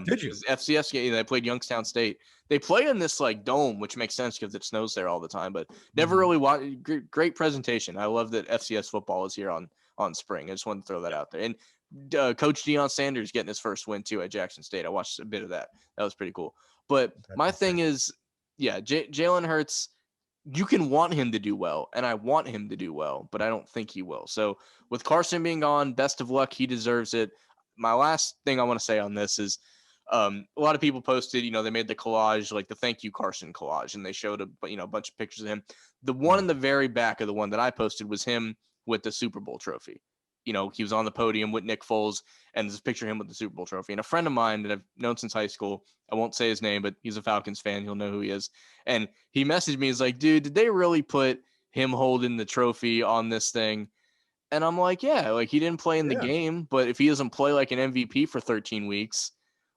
Did you? FCS game, they played Youngstown State. They play in this dome, which makes sense because it snows there all the time, but never really watched. Great presentation. I love that FCS football is here on spring. I just wanted to throw that out there. And Coach Deion Sanders getting his first win too at Jackson State. I watched a bit of that. That was pretty cool. But my thing is, Jalen Hurts, you can want him to do well, and I want him to do well, but I don't think he will. So with Carson being gone, best of luck. He deserves it. My last thing I want to say on this is a lot of people posted, they made the collage, like the thank you Carson collage, and they showed a bunch of pictures of him. The one in the very back of the one that I posted was him with the Super Bowl trophy. He was on the podium with Nick Foles, and there's a picture of him with the Super Bowl trophy. And a friend of mine that I've known since high school, I won't say his name, but he's a Falcons fan. He'll know who he is. And he messaged me. He's like, dude, did they really put him holding the trophy on this thing? And I'm like, yeah, he didn't play in the game, but if he doesn't play like an MVP for 13 weeks,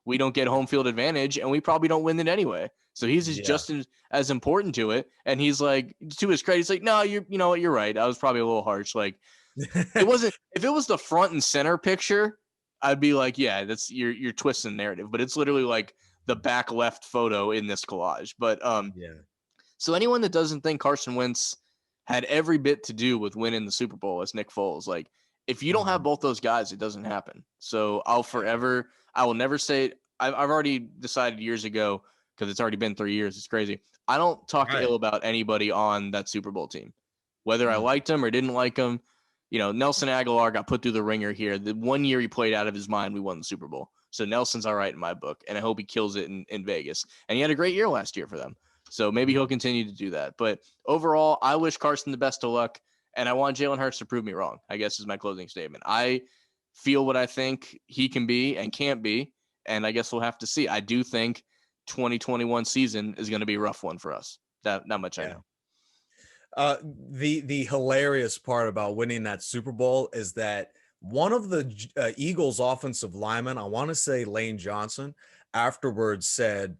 we don't get home field advantage, and we probably don't win it anyway. So he's just as important to it. And he's like, to his credit, he's like, no, you're right. I was probably a little harsh. It wasn't, if it was the front and center picture, I'd be like, yeah, that's you're twisting narrative, but it's literally the back left photo in this collage. But so anyone that doesn't think Carson Wentz had every bit to do with winning the Super Bowl as Nick Foles, if you don't have both those guys, it doesn't happen. So I will never say, I've already decided years ago, because it's already been 3 years. It's crazy. I don't talk ill about anybody on that Super Bowl team, whether I liked him or didn't like him. Nelson Aguilar got put through the ringer here. The 1 year he played out of his mind, we won the Super Bowl. So Nelson's all right in my book, and I hope he kills it in Vegas. And he had a great year last year for them. So maybe he'll continue to do that. But overall, I wish Carson the best of luck, and I want Jalen Hurts to prove me wrong, I guess is my closing statement. I feel what I think he can be and can't be, and I guess we'll have to see. I do think 2021 season is going to be a rough one for us. That much I know. The hilarious part about winning that Super Bowl is that one of the Eagles offensive linemen, I want to say Lane Johnson, afterwards said,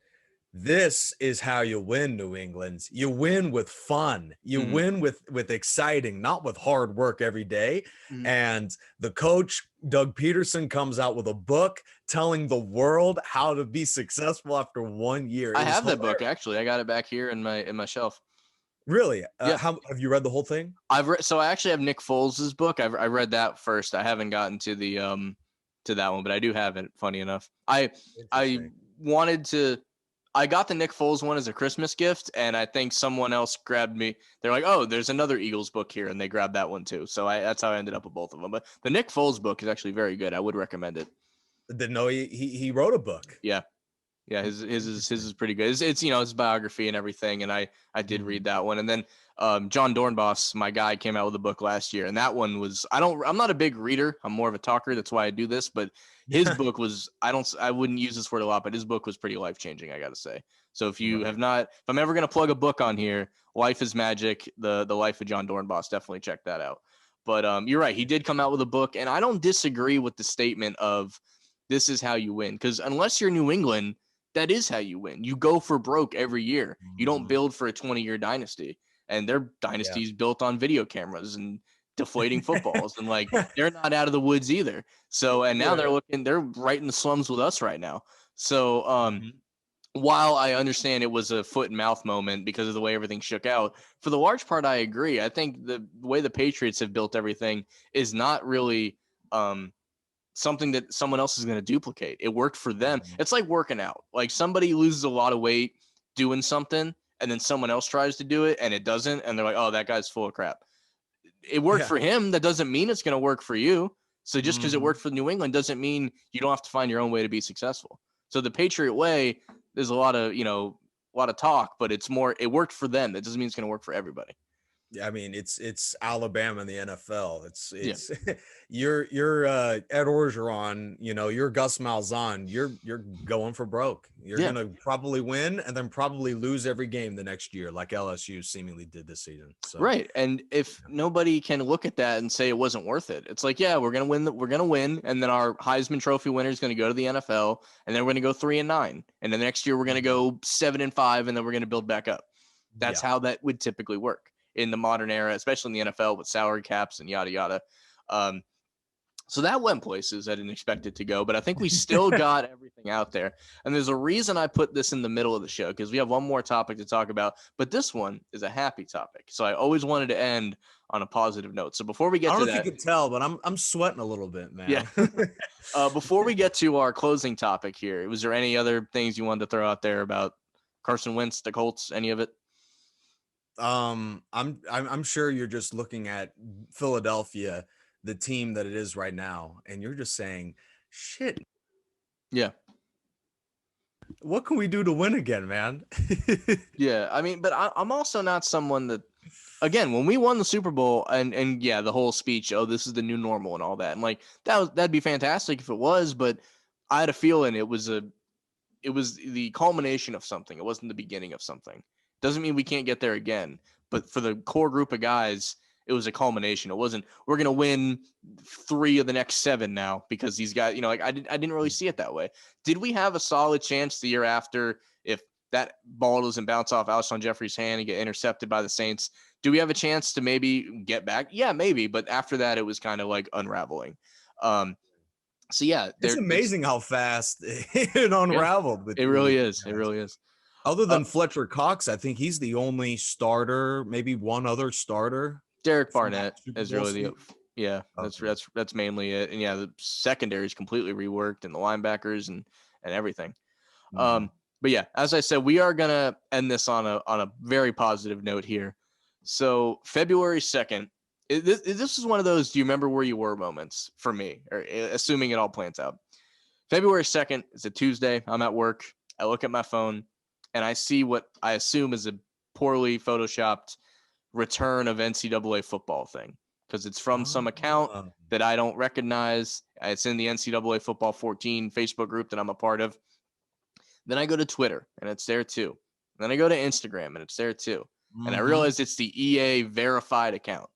this is how you win, New England. You win with fun. You win with exciting, not with hard work every day. And the coach, Doug Peterson, comes out with a book telling the world how to be successful after 1 year. I have that book, actually. I got it back here in my shelf. Really? Yeah. Have you read the whole thing? So I actually have Nick Foles' book. I read that first. I haven't gotten to the to that one, but I do have it. Funny enough, I wanted to. I got the Nick Foles one as a Christmas gift, and I think someone else grabbed me. They're like, "Oh, there's another Eagles book here," and they grabbed that one too. So that's how I ended up with both of them. But the Nick Foles book is actually very good. I would recommend it. Didn't know he wrote a book. Yeah. His is pretty good. It's his biography and everything, and I did read that one. And then John Dornbos, my guy, came out with a book last year, and that one was I'm not a big reader. I'm more of a talker. That's why I do this. But his book was I wouldn't use this word a lot, but his book was pretty life changing, I got to say. So if you have not, if I'm ever gonna plug a book on here, Life is Magic, the life of John Dornbos, definitely check that out. But you're right, he did come out with a book, and I don't disagree with the statement of this is how you win, because unless you're New England, that is how you win. You go for broke every year. You don't build for a 20-year dynasty. And their dynasty is built on video cameras and deflating footballs. And they're not out of the woods either. So, and now they're right in the slums with us right now. So, while I understand it was a foot and mouth moment because of the way everything shook out, for the large part, I agree. I think the way the Patriots have built everything is not really, something that someone else is going to duplicate. It worked for them. It's like working out. Like somebody loses a lot of weight doing something and then someone else tries to do it and it doesn't, and they're like, oh, that guy's full of crap. It worked for him. That doesn't mean it's going to work for you. So just because it worked for New England doesn't mean you don't have to find your own way to be successful. So the Patriot way, there's a lot of talk, but it's more, it worked for them. That doesn't mean it's going to work for everybody. Yeah, I mean, it's Alabama in the NFL. It's you're Ed Orgeron, you're Gus Malzahn. You're going for broke. You're gonna probably win and then probably lose every game the next year, like LSU seemingly did this season. So right. And if nobody can look at that and say it wasn't worth it, it's like, yeah, we're gonna win, and then our Heisman Trophy winner is gonna go to the NFL, and then we're gonna go 3-9, and then the next year we're gonna go 7-5, and then we're gonna build back up. That's how that would typically work in the modern era, especially in the NFL with salary caps and yada, yada. So that went places I didn't expect it to go, but I think we still got everything out there. And there's a reason I put this in the middle of the show, because we have one more topic to talk about, but this one is a happy topic. So I always wanted to end on a positive note. So before we get to that, I don't know if you can tell, but I'm sweating a little bit, man. Yeah. Before we get to our closing topic here, was there any other things you wanted to throw out there about Carson Wentz, the Colts, any of it? I'm sure you're just looking at Philadelphia, the team that it is right now, and you're just saying, shit. Yeah. What can we do to win again, man? Yeah. I mean, but I'm also not someone that, again, when we won the Super Bowl and yeah, the whole speech, oh, this is the new normal and all that. And like, that'd be fantastic if it was, but I had a feeling it was the culmination of something. It wasn't the beginning of something. Doesn't mean we can't get there again, but for the core group of guys, it was a culmination. It wasn't, we're going to win 3 of the next 7 now because these guys, like I didn't really see it that way. Did we have a solid chance the year after, if that ball doesn't bounce off Alshon Jeffrey's hand and get intercepted by the Saints? Do we have a chance to maybe get back? Yeah, maybe. But after that, it was kind of like unraveling. So yeah, it's amazing how fast it unraveled. Yeah, it really is. It really is. Other than Fletcher Cox, I think he's the only starter, maybe one other starter. Derek Barnett is really that's mainly it. And yeah, the secondary is completely reworked, and the linebackers and everything. But yeah, as I said, we are gonna end this on a very positive note here. So February 2nd, this is one of those do you remember where you were moments for me, or assuming it all plans out. February 2nd is a Tuesday. I'm at work. I look at my phone and I see what I assume is a poorly photoshopped return of NCAA football thing, because it's from some account that I don't recognize. It's in the NCAA Football 14 Facebook group that I'm a part of. Then I go to Twitter and it's there too. And then I go to Instagram and it's there too. And I realize it's the EA verified account.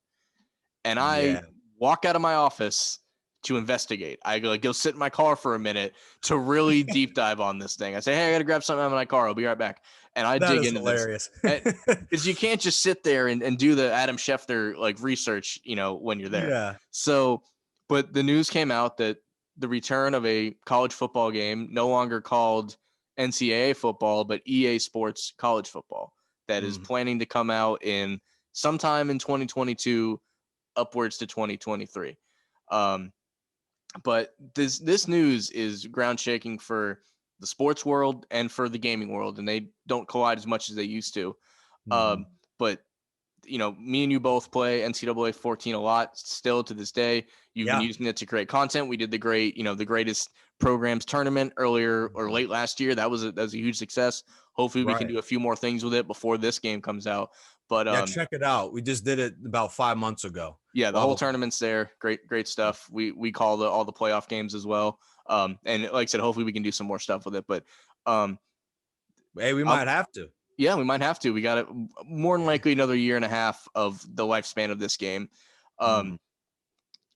And I walk out of my office to investigate. I go sit in my car for a minute to really deep dive on this thing. I say, hey, I got to grab something out of my car. I'll be right back. And I dig into hilarious. This. Because you can't just sit there and do the Adam Schefter like research, when you're there. Yeah. So, but the news came out that the return of a college football game, no longer called NCAA football, but EA Sports College Football, that is planning to come out in sometime in 2022, upwards to 2023. But this news is ground shaking for the sports world and for the gaming world, and they don't collide as much as they used to. But me and you both play NCAA 14 a lot still to this day. You've been using it to create content. We did the greatest programs tournament earlier or late last year. That was a huge success. Hopefully we can do a few more things with it before this game comes out. But check it out. We just did it about 5 months ago. Yeah, the whole tournament's there. Great stuff. We call all the playoff games as well. And like I said, hopefully we can do some more stuff with it. But hey, we might have to. Yeah, we might have to. We got it more than likely another year and a half of the lifespan of this game.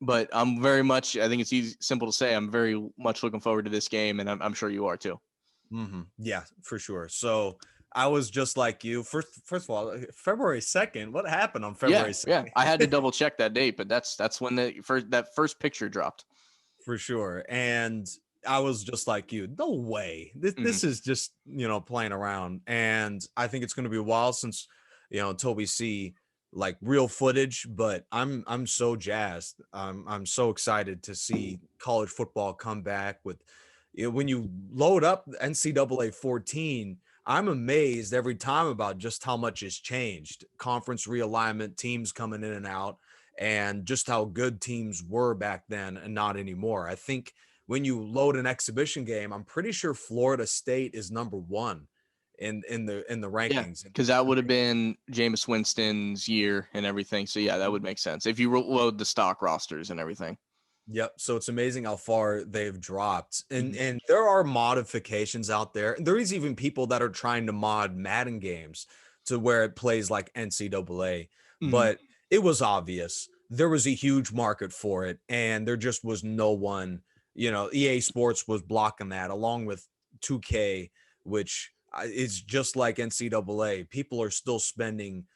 But I'm very much, I think it's simple to say, I'm very much looking forward to this game, and I'm sure you are too. Yeah, for sure. So I was just like you. First of all, February 2nd. What happened on February 2nd? Yeah, I had to double check that date, but that's when that first picture dropped. For sure. And I was just like you. No way. This is just playing around. And I think it's going to be a while since until we see like real footage. But I'm so jazzed. I'm so excited to see college football come back with. When you load up NCAA 14. I'm amazed every time about just how much has changed. Conference realignment, teams coming in and out, and just how good teams were back then and not anymore. I think when you load an exhibition game, I'm pretty sure Florida State is number one in the Yeah, rankings. because that would have been Jameis Winston's year and everything. So yeah, that would make sense if you load the stock rosters and everything. Yep. So it's amazing how far they've dropped. And Mhm. and there are modifications out there. There is even people that are trying to mod Madden games to where it plays like NCAA. Mhm. But it was obvious there was a huge market for it, and there just was no one, EA Sports was blocking that along with 2K, which is just like NCAA. People are still spending,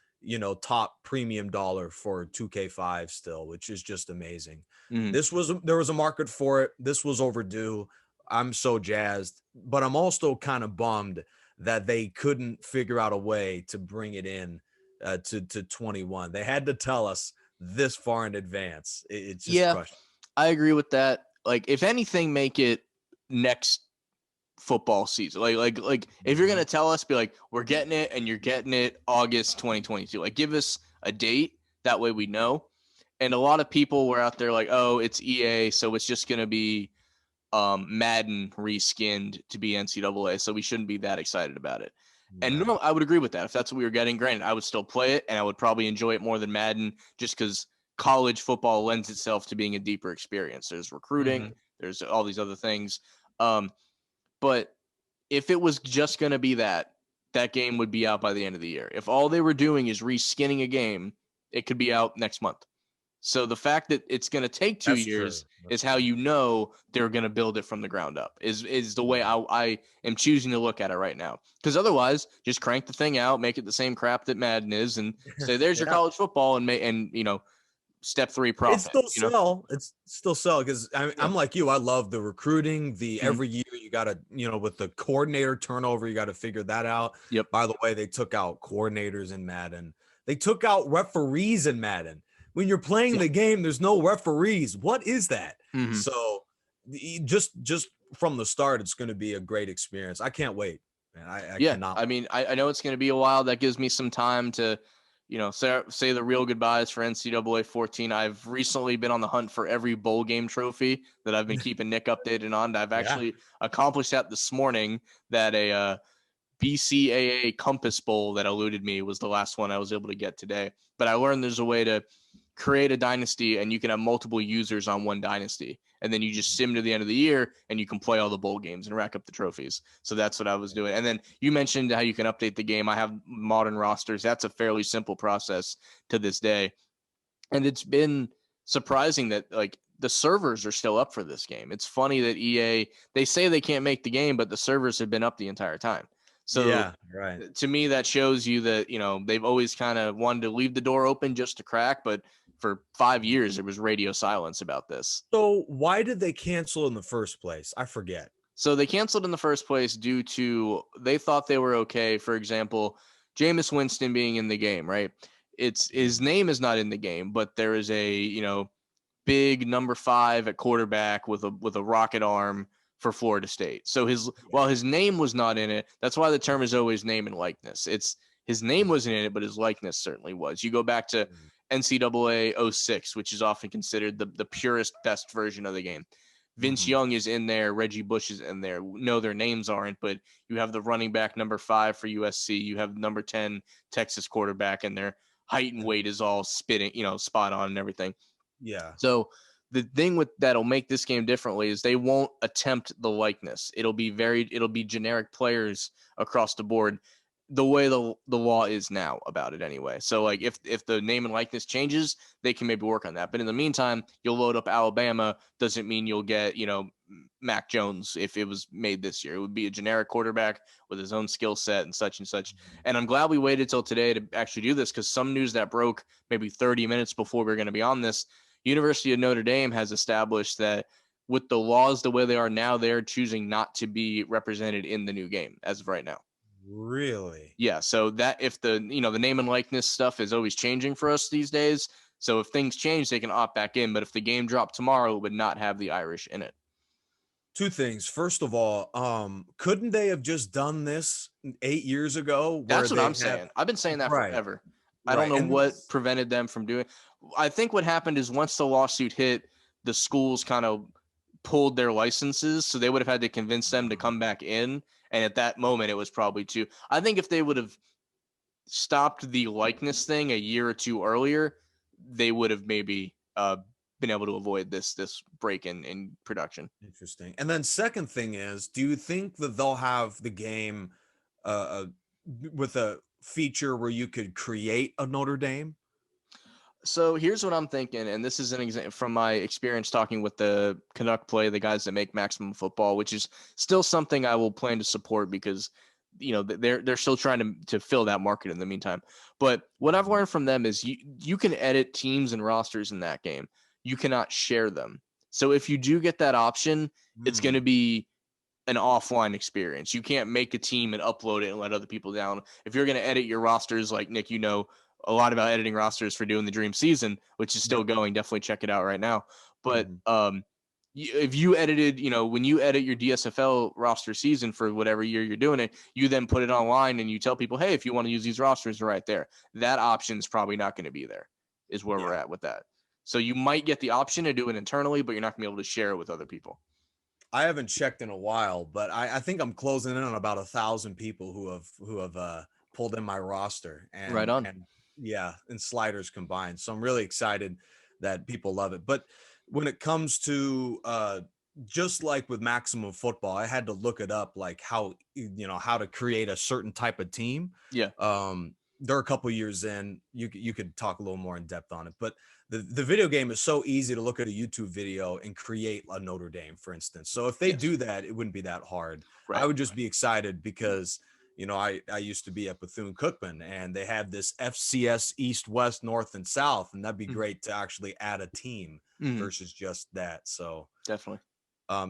top premium dollar for 2K5 still, which is just amazing. Mhm. There was a market for it. This was overdue. I'm so jazzed, but I'm also kind of bummed that they couldn't figure out a way to bring it in to 21. They had to tell us this far in advance. It's just Yeah, crushed. I agree with that. Like, if anything, make it next football season. Like if you're gonna tell us, be like, we're getting it, and you're getting it August 2022. Like, give us a date. That way we know. And a lot of people were out there like, oh, it's EA, so it's just gonna be Madden reskinned to be NCAA, so we shouldn't be that excited about it. And Yeah. no, I would agree with that. If that's what we were getting, granted, I would still play it, and I would probably enjoy it more than Madden, just because college football lends itself to being a deeper experience. There's recruiting, Mhm. there's all these other things. But if it was just going to be that, that game would be out by the end of the year. If all they were doing is reskinning a game, it could be out next month. So the fact that it's going to take 2 That's true. years That's is how true. you know they're going to build it from the ground up. Is the way I am choosing to look at it right now. Because otherwise, just crank the thing out, make it the same crap that Madden is, and say there's your Yeah. college football, and step 3 It's profit. still sell. It's still sell because Yeah. I'm like you. I love the recruiting. The Mhm. every year you got to, with the coordinator turnover, you got to figure that out. Yep. By the way, they took out coordinators in Madden. They took out referees in Madden. When you're playing Yeah. the game, there's no referees. What is that? Mhm. So just from the start, it's going to be a great experience. I can't wait, man. I Yeah, cannot. I mean, I know it's going to be a while. That gives me some time to, say the real goodbyes for NCAA 14. I've recently been on the hunt for every bowl game trophy that I've been keeping Nick updated on. I've Yeah. actually accomplished that this morning. That a BCAA Compass Bowl that eluded me was the last one I was able to get today. But I learned there's a way to create a dynasty, and you can have multiple users on one dynasty, and then you just sim to the end of the year and you can play all the bowl games and rack up the trophies. So that's what I was doing. And then you mentioned how you can update the game. I have modern rosters. That's a fairly simple process to this day, and it's been surprising that like the servers are still up for this game. It's funny that EA, they say they can't make the game, but the servers have been up the entire time. So Yeah. Right. to me, that shows you that, they've always kind of wanted to leave the door open just to crack, but for 5 years, there was radio silence about this. So why did they cancel in the first place? I forget. So they canceled in the first place due to they thought they were okay. For example, Jameis Winston being in the game, right? It's his name is not in the game, but there is a, big number 5 at quarterback with a rocket arm for Florida State. So while his name was not in it, that's why the term is always name and likeness. It's his name wasn't in it, but his likeness certainly was. You go back to NCAA 06, which is often considered the purest, best version of the game. Vince Mhm. Young is in there. Reggie Bush is in there. No, their names aren't, but you have the running back number 5 for USC. You have number 10 Texas quarterback, and their height and weight is all spot on and everything. Yeah. So the thing with that'll make this game differently is they won't attempt the likeness. It'll be generic players across the board, the way the law is now about it anyway. So like if the name and likeness changes, they can maybe work on that. But in the meantime, you'll load up Alabama. Doesn't mean you'll get Mac Jones if it was made this year. It would be a generic quarterback with his own skill set and such and such. And I'm glad we waited till today to actually do this, because some news that broke maybe 30 minutes before we we're going to be on this. University of Notre Dame has established that with the laws the way they are now, they're choosing not to be represented in the new game as of right now. Really? Yeah, so that if the name and likeness stuff is always changing for us these days. So if things change, they can opt back in. But if the game dropped tomorrow, it would not have the Irish in it. Two things. First of all, couldn't they have just done this 8 years ago where That's what they I'm have saying. I've been saying that right, forever. I don't right. know And what prevented them from doing. I think what happened is once the lawsuit hit, the schools kind of pulled their licenses, so they would have had to convince them to come back in. And at that moment, it was probably too. I think if they would have stopped the likeness thing a year or two earlier, they would have maybe been able to avoid this break in production. interesting. And then second thing is, do you think that they'll have the game uh, uh, with a feature where you could create a Notre Dame? So here's what I'm thinking, and this is an example from my experience talking with the Canuck play, the guys that make Maximum Football, which is still something I will plan to support because they're still trying to fill that market in the meantime. But what I've learned from them is you can edit teams and rosters in that game. You cannot share them. So if you do get that option, it's going to be an offline experience. You can't make a team and upload it and let other people down. If you're going to edit your rosters, like Nick, a lot about editing rosters for doing the Dream Season, which is still going. Definitely check it out right now. But if you edited, when you edit your DSFL roster season for whatever year you're doing it, you then put it online and you tell people, hey, if you want to use these rosters, they're right there. That option is probably not going to be there, is where we're at with that. So you might get the option to do it internally, but you're not going to be able to share it with other people. I haven't checked in a while, but I think I'm closing in on about 1,000 people who have pulled in my roster Right and on. yeah, and sliders combined. So I'm really excited that people love it. But when it comes to just like with Maximum Football, I had to look it up, like how to create a certain type of team. Yeah. They're a couple years in. You could talk a little more in depth on it, but the video game is so easy to look at a YouTube video and create a Notre Dame, for instance. So if they Yes. do that, it wouldn't be that hard. Right. I would just be excited because I used to be at Bethune-Cookman and they had this FCS East, West, North, and South, and that'd be great to actually add a team versus just that. So Definitely.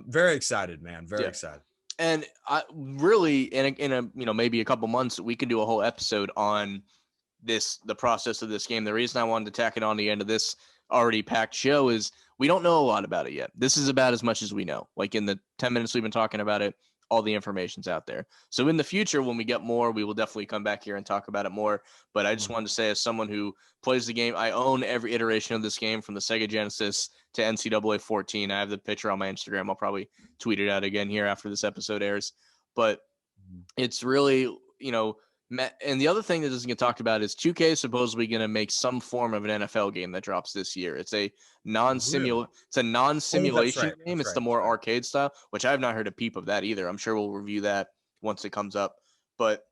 very excited, man. Very Yeah. excited. And I really, in a maybe a couple months, we can do a whole episode on the process of this game. The reason I wanted to tack it on the end of this already packed show is we don't know a lot about it yet. This is about as much as we know. Like in the 10 minutes we've been talking about it, all the information's out there. So in the future, when we get more, we will definitely come back here and talk about it more. But I just wanted to say, as someone who plays the game, I own every iteration of this game from the Sega Genesis to NCAA 14. I have the picture on my Instagram. I'll probably tweet it out again here after this episode airs. But it's really, and the other thing that doesn't get talked about is 2K is supposedly going to make some form of an NFL game that drops this year. It's a Really? non-simulation Right. game. That's It's the right. more arcade style, which I have not heard a peep of that either. I'm sure we'll review that once it comes up. But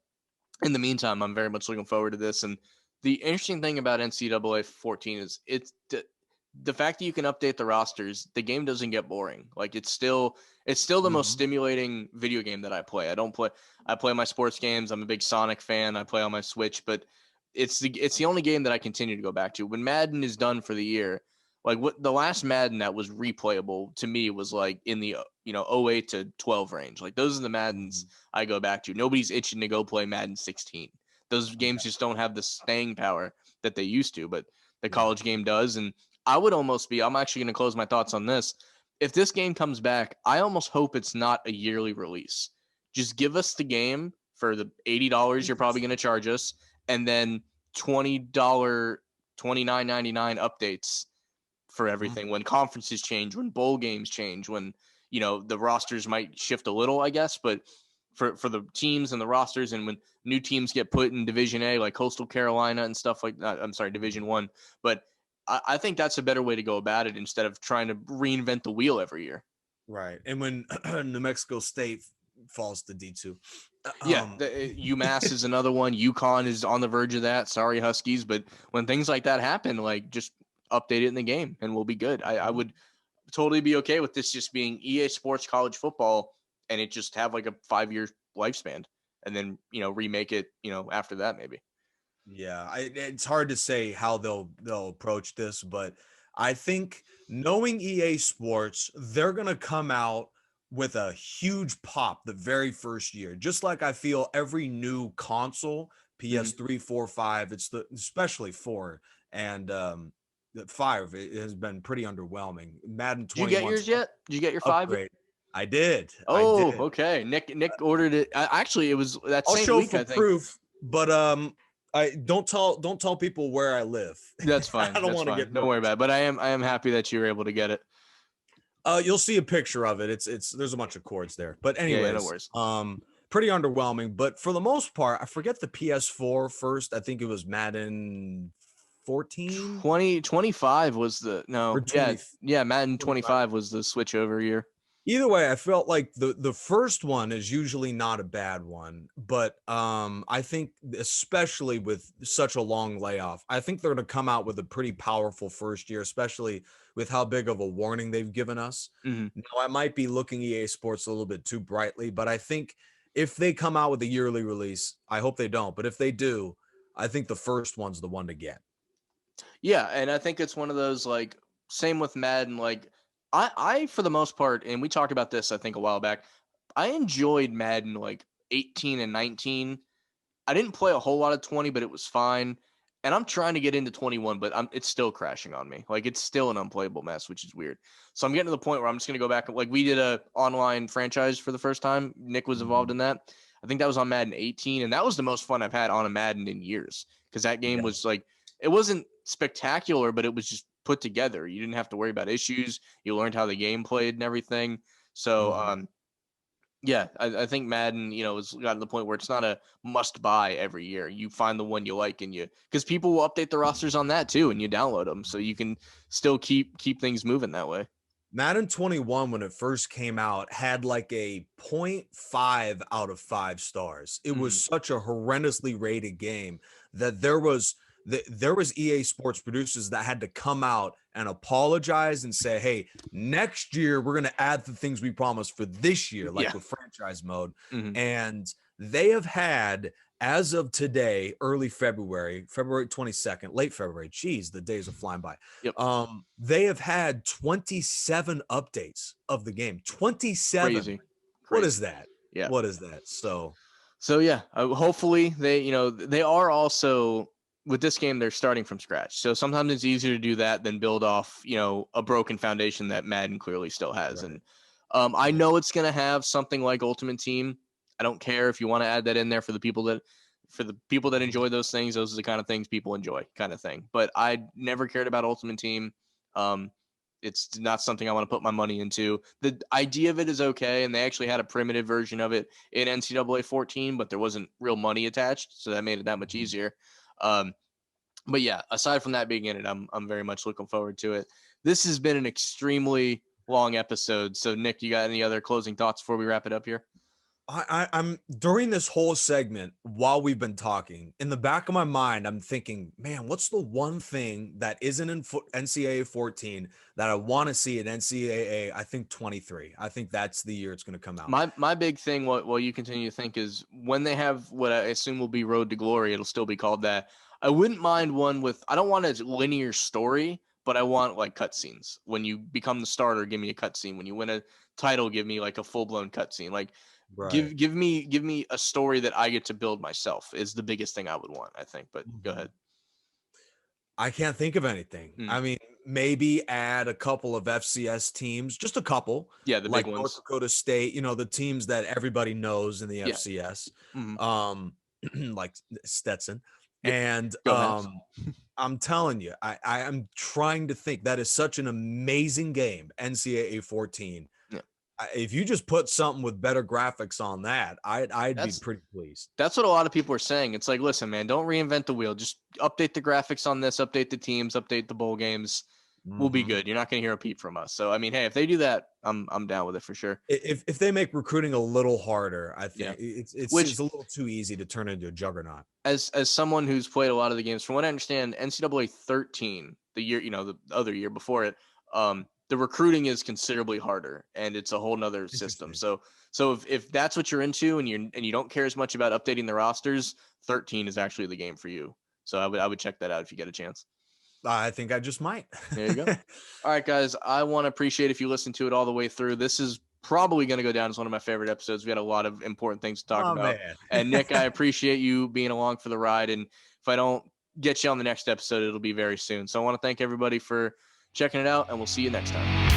in the meantime, I'm very much looking forward to this. And the interesting thing about NCAA 14 is the fact that you can update the rosters. The game doesn't get boring. Like it's still the most stimulating video game that I play. I play my sports games. I'm a big Sonic fan. I play on my Switch, but it's the only game that I continue to go back to. When Madden is done for the year, like what the last Madden that was replayable to me was like in the 08 to 12 range. Like those are the Maddens I go back to. Nobody's itching to go play Madden 16. Those games just don't have the staying power that they used to, but the college game does. And I'm actually going to close my thoughts on this. If this game comes back, I almost hope it's not a yearly release. Just give us the game for the $80 you're probably going to charge us, and then $20, $29.99 updates for everything. When conferences change, when bowl games change, when the rosters might shift a little, I guess, but for the teams and the rosters, and when new teams get put in Division A, like Coastal Carolina and stuff like that. I'm sorry, Division I. But I think that's a better way to go about it instead of trying to reinvent the wheel every year. Right. And when New Mexico State falls to D2. UMass is another one. UConn is on the verge of that. Sorry, Huskies. But when things like that happen, like just update it in the game and we'll be good. I would totally be okay with this just being EA Sports College Football and it just have like a 5-year lifespan and then, remake it, after that maybe. Yeah, it's hard to say how they'll approach this, but I think knowing EA Sports, they're gonna come out with a huge pop the very first year. Just like I feel every new console, PS3, 4, 5, especially 4 and 5, it has been pretty underwhelming. Madden Did you get 21's yours yet? Did you get your 5? upgrade. I did. I Oh, did. okay. Nick ordered it. Actually, it was that I'll same show week, for I think. proof, but I don't tell people where I live. That's I fine. don't That's want to fine. get Don't worry noticed. about it. But I am happy that you were able to get it. You'll see a picture of it. It's there's a bunch of cords there. But Yeah, no anyways, worries. pretty underwhelming. But for the most part, I forget the PS4 first. I think it was Madden 14 25 was the or no. 20. Yeah. Madden 25. 25 was the switch over year. Either way, I felt like the first one is usually not a bad one, but I think especially with such a long layoff, I think they're going to come out with a pretty powerful first year, especially with how big of a warning they've given us. Mm-hmm. Now, I might be looking EA Sports a little bit too brightly, but I think if they come out with a yearly release, I hope they don't, but if they do, I think the first one's the one to get. Yeah, and I think it's one of those like same with Madden. Like I for the most part, and we talked about this I think a while back. I enjoyed Madden like 18 and 19. I didn't play a whole lot of 20, but it was fine. And I'm trying to get into 21, but it's still crashing on me. Like it's still an unplayable mess, which is weird. So I'm getting to the point where I'm just gonna go back and like we did a online franchise for the first time. Nick was involved in that. I think that was on Madden 18, and that was the most fun I've had on a Madden in years because that game Yeah. was like it wasn't spectacular, but it was just put together. You didn't have to worry about issues. You learned how the game played and everything. So yeah, I think Madden, has gotten to the point where it's not a must buy every year. You find the one you like and because people will update the rosters on that too, and you download them, so you can still keep things moving that way. Madden 21, when it first came out, had like a 0.5 out of 5 stars. It was such a horrendously rated game that there was EA Sports producers that had to come out and apologize and say, hey, next year we're going to add the things we promised for this year, like with franchise mode. And they have had, as of today, early February 22nd, late February, geez, the days are flying by. Yep. They have had 27 updates of the game. 27. Crazy. What is that? Yeah. What is that? So yeah, hopefully they are also with this game, they're starting from scratch. So sometimes it's easier to do that than build off, a broken foundation that Madden clearly still has. Right. And I know it's going to have something like Ultimate Team. I don't care if you want to add that in there for the people that enjoy those things. Those are the kind of things people enjoy, kind of thing. But I never cared about Ultimate Team. It's not something I want to put my money into. The idea of it is okay, and they actually had a primitive version of it in NCAA 14, but there wasn't real money attached, so that made it that much easier. But yeah, aside from that being in it, I'm very much looking forward to it. This has been an extremely long episode. So Nick, you got any other closing thoughts before we wrap it up here? I'm during this whole segment while we've been talking, in the back of my mind, I'm thinking, man, what's the one thing that isn't in NCAA 14 that I want to see in NCAA? I think 23. I think that's the year it's going to come out. My big thing, while you continue to think, is when they have what I assume will be Road to Glory, it'll still be called that. I wouldn't mind one with, I don't want a linear story, but I want like cutscenes. When you become the starter, give me a cutscene. When you win a title, give me like a full blown cutscene. Like, right. Give me a story that I get to build myself is the biggest thing I would want, I think. But go ahead. I can't think of anything. I mean, maybe add a couple of FCS teams, just a couple. Yeah, the like big ones. North Dakota State, the teams that everybody knows in the FCS. Like Stetson. Yep. And I'm telling you, I am trying to think. That is such an amazing game, NCAA 14. Yeah. If you just put something with better graphics on that, I'd be pretty pleased. That's what a lot of people are saying. It's like, listen, man, don't reinvent the wheel. Just update the graphics on this, update the teams, update the bowl games. We'll be good. You're not going to hear a peep from us. So, I mean, hey, if they do that, I'm down with it for sure. If they make recruiting a little harder, I think it's a little too easy to turn into a juggernaut. As someone who's played a lot of the games, from what I understand, NCAA 13, the year, the other year before it, the recruiting is considerably harder, and it's a whole nother system. So if that's what you're into, and you don't care as much about updating the rosters, 13 is actually the game for you. So I would check that out if you get a chance. I think I just might. There you go. All right, guys. I want to appreciate if you listen to it all the way through. This is probably going to go down as one of my favorite episodes. We had a lot of important things to talk about. Man. And Nick, I appreciate you being along for the ride. And if I don't get you on the next episode, it'll be very soon. So I want to thank everybody for checking it out, and we'll see you next time.